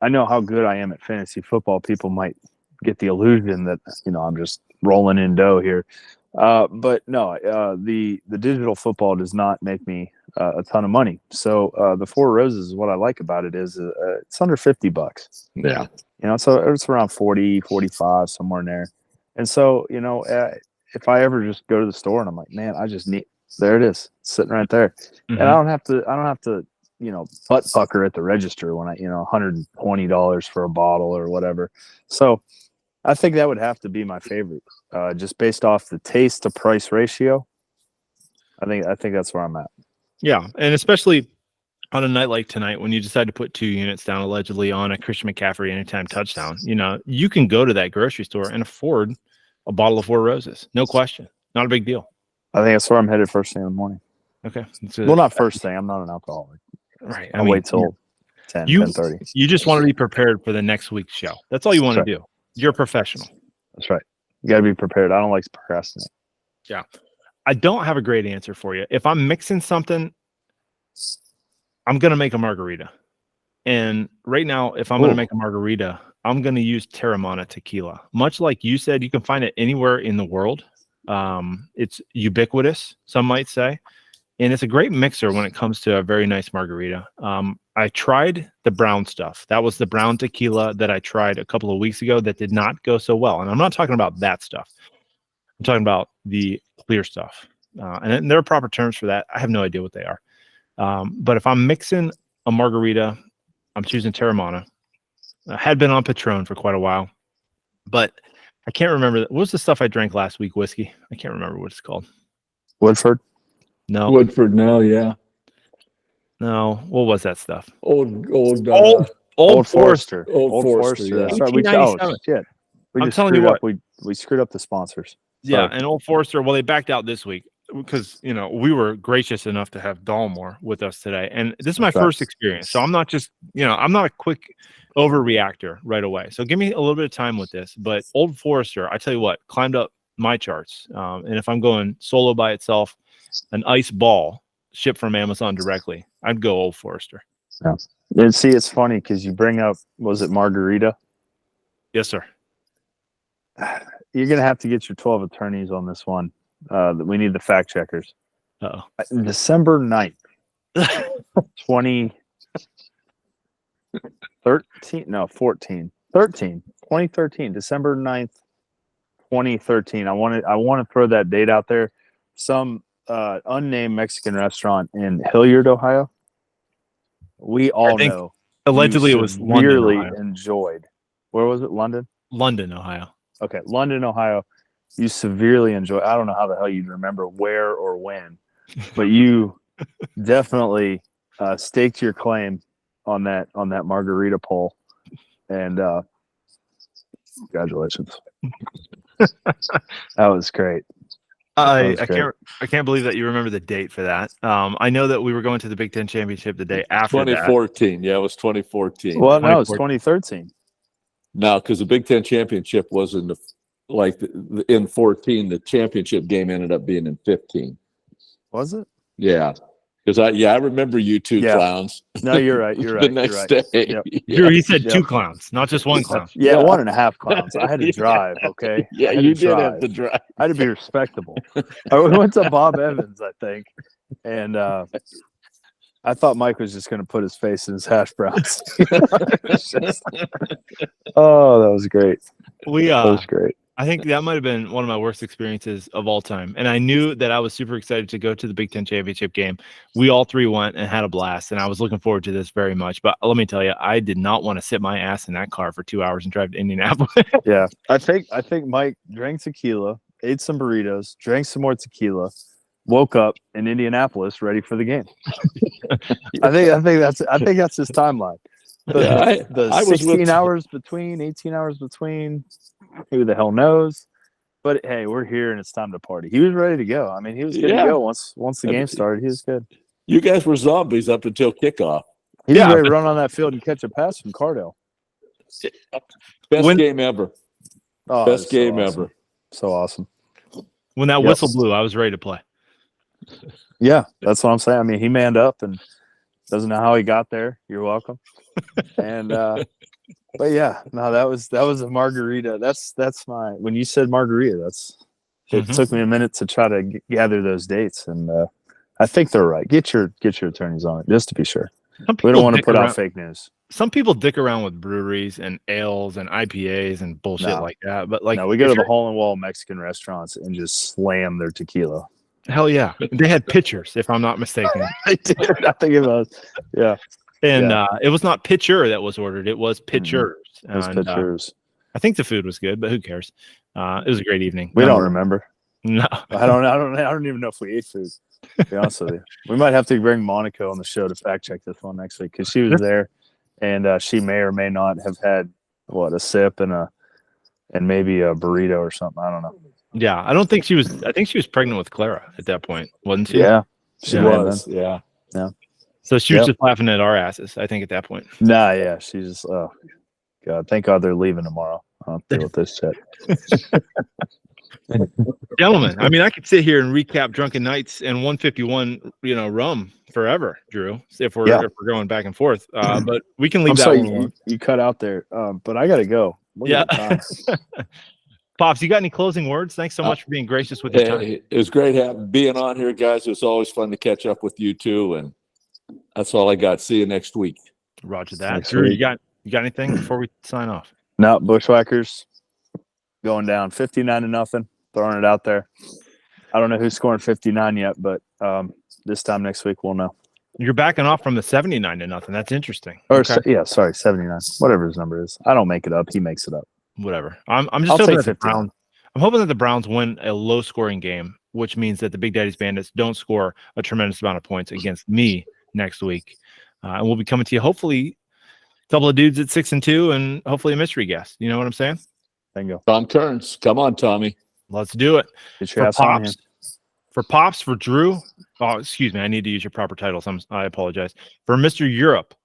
know how good I am at fantasy football. People might get the illusion that I'm just rolling in dough here. But no, the digital football does not make me a ton of money. So the Four Roses is what I like about it is it's under $50. Yeah. So it's around 40, 45, somewhere in there. And so, if I ever just go to the store and I'm like, man, I just need, there it is, sitting right there. Mm-hmm. And I don't have to, butt pucker at the register when I, $120 for a bottle or whatever. So I think that would have to be my favorite, just based off the taste to price ratio. I think that's where I'm at. Yeah, and especially on a night like tonight, when you decide to put 2 units down allegedly on a Christian McCaffrey anytime touchdown, you can go to that grocery store and afford a bottle of Four Roses, no question, not a big deal. I think that's where I'm headed first thing in the morning. Okay, well, not first thing. I'm not an alcoholic. Right. I'll wait till 10:30. You just want to be prepared for the next week's show. That's all you want to do. You're a professional. That's right. You got to be prepared. I don't like to procrastinate. Yeah. I don't have a great answer for you. If I'm mixing something, I'm going to make a margarita. And right now, if I'm going to make a margarita, I'm going to use Terramana tequila. Much like you said, you can find it anywhere in the world. It's ubiquitous, some might say. And it's a great mixer when it comes to a very nice margarita. I tried the brown stuff. That was the brown tequila that I tried a couple of weeks ago that did not go so well. And I'm not talking about that stuff. I'm talking about the clear stuff. And there are proper terms for that. I have no idea what they are. But if I'm mixing a margarita, I'm choosing Terramana. I had been on Patron for quite a while, but I can't remember. What was the stuff I drank last week? Whiskey? I can't remember what it's called. Woodford? No. Woodford, no, yeah. No. What was that stuff? Old Forester. Old Forester, yeah. That's right. Shit. I'm telling you what. We screwed up the sponsors. Yeah, and Old Forester, well, they backed out this week because, we were gracious enough to have Dalmore with us today. And this is my first experience. So I'm not just, I'm not a quick overreactor right away. So give me a little bit of time with this. But Old Forester, I tell you what, climbed up my charts. And if I'm going solo by itself, an ice ball shipped from Amazon directly, I'd go Old Forester. Yeah. And see, it's funny because you bring up, was it margarita? Yes, sir. You're going to have to get your 12 attorneys on this one. We need the fact checkers. Uh-oh. December 9th, 2013, December 9th, 2013. I want to throw that date out there. Some unnamed Mexican restaurant in Hilliard, Ohio. We all know. Allegedly, it was severely London, Ohio. enjoyed. Where was it? London? London, Ohio. Okay, London, Ohio. You severely enjoy. I don't know how the hell you'd remember where or when, but you definitely staked your claim on that margarita poll, and congratulations. That was great. I can't believe that you remember the date for that. I know that we were going to the Big Ten championship the day after 2014. Yeah, it was 2014. Well, no, it's 2013. No, because the Big Ten championship was in in 14. The championship game ended up being in 15. Was it? Yeah, because I remember you two clowns. No, you're right. You're right. The next day. Yep. Drew, he said two clowns, not just one clown. Yeah, 1.5 clowns. I had to drive. Okay. Yeah, you did have to drive. I had to be respectable. We went to Bob Evans, I think, and I thought Mike was just going to put his face in his hash browns. Oh, that was great. That was great. I think that might have been one of my worst experiences of all time. And I knew that I was super excited to go to the Big Ten championship game. We all three went and had a blast, and I was looking forward to this very much. But let me tell you, I did not want to sit my ass in that car for 2 hours and drive to Indianapolis. Yeah, I think Mike drank tequila, ate some burritos, drank some more tequila, woke up in Indianapolis ready for the game. I think that's his timeline. The 16 hours between, 18 hours between, who the hell knows? But hey, we're here and it's time to party. He was ready to go. I mean, he was good to go once the game started. He was good. You guys were zombies up until kickoff. He was ready to run on that field and catch a pass from Cardell. Best game ever. Oh, Best game ever. So awesome. When that whistle blew, I was ready to play. Yeah, that's what I'm saying. I mean, he manned up and doesn't know how he got there. You're welcome. And but yeah, no, that was a margarita. That's my, when you said margarita, it took me a minute to try to gather those dates, and I think they're right. Get your attorneys on it just to be sure. We don't want to put out fake news. Some people dick around with breweries and ales and IPAs and bullshit like that. But like, no, we go to the hole in wall Mexican restaurants and just slam their tequila. Hell yeah. They had pitchers, if I'm not mistaken. I did. I think it was. Yeah. And it was not pitcher that was ordered. It was pitchers. It was pitchers. I think the food was good, but who cares? It was a great evening. We don't remember. No. I don't even know if we ate food, to be honest with you. We might have to bring Monica on the show to fact check this one next week, because she was there, and she may or may not have had a sip and maybe a burrito or something. I don't know. Yeah, I think she was pregnant with Clara at that point, wasn't she? Yeah, she was. Yeah. So she was just laughing at our asses, I think, at that point. Nah, yeah, she just, oh God, thank God they're leaving tomorrow. I'll deal with this shit. Gentlemen, I mean, I could sit here and recap drunken nights and 151, rum forever, Drew, if we're going back and forth. But we can leave one. You cut out there, but I got to go. Pops, you got any closing words? Thanks so much for being gracious with your time. It was great being on here, guys. It was always fun to catch up with you two, and that's all I got. See you next week. Roger that. Drew, you got anything before we sign off? No, Bushwhackers going down 59-0, throwing it out there. I don't know who's scoring 59 yet, but this time next week we'll know. You're backing off from the 79-0. That's interesting. Or 79. Whatever his number is. I don't make it up. He makes it up. Whatever. I'm just hoping that the Browns. I'm hoping that the Browns win a low-scoring game, which means that the Big Daddy's Bandits don't score a tremendous amount of points against me next week, and we'll be coming to you hopefully a couple of dudes at 6-2, and hopefully a mystery guest. You know what I'm saying? Bingo. Tom Kearns, come on, Tommy. Let's do it. Get your ass on him. For Pops, for Drew. Oh, excuse me. I need to use your proper titles. I apologize. For Mr. Europe,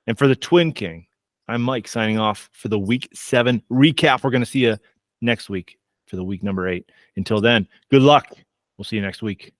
and for the Twin King, I'm Mike signing off for the Week 7 recap. We're going to see you next week for the week number 8. Until then, good luck. We'll see you next week.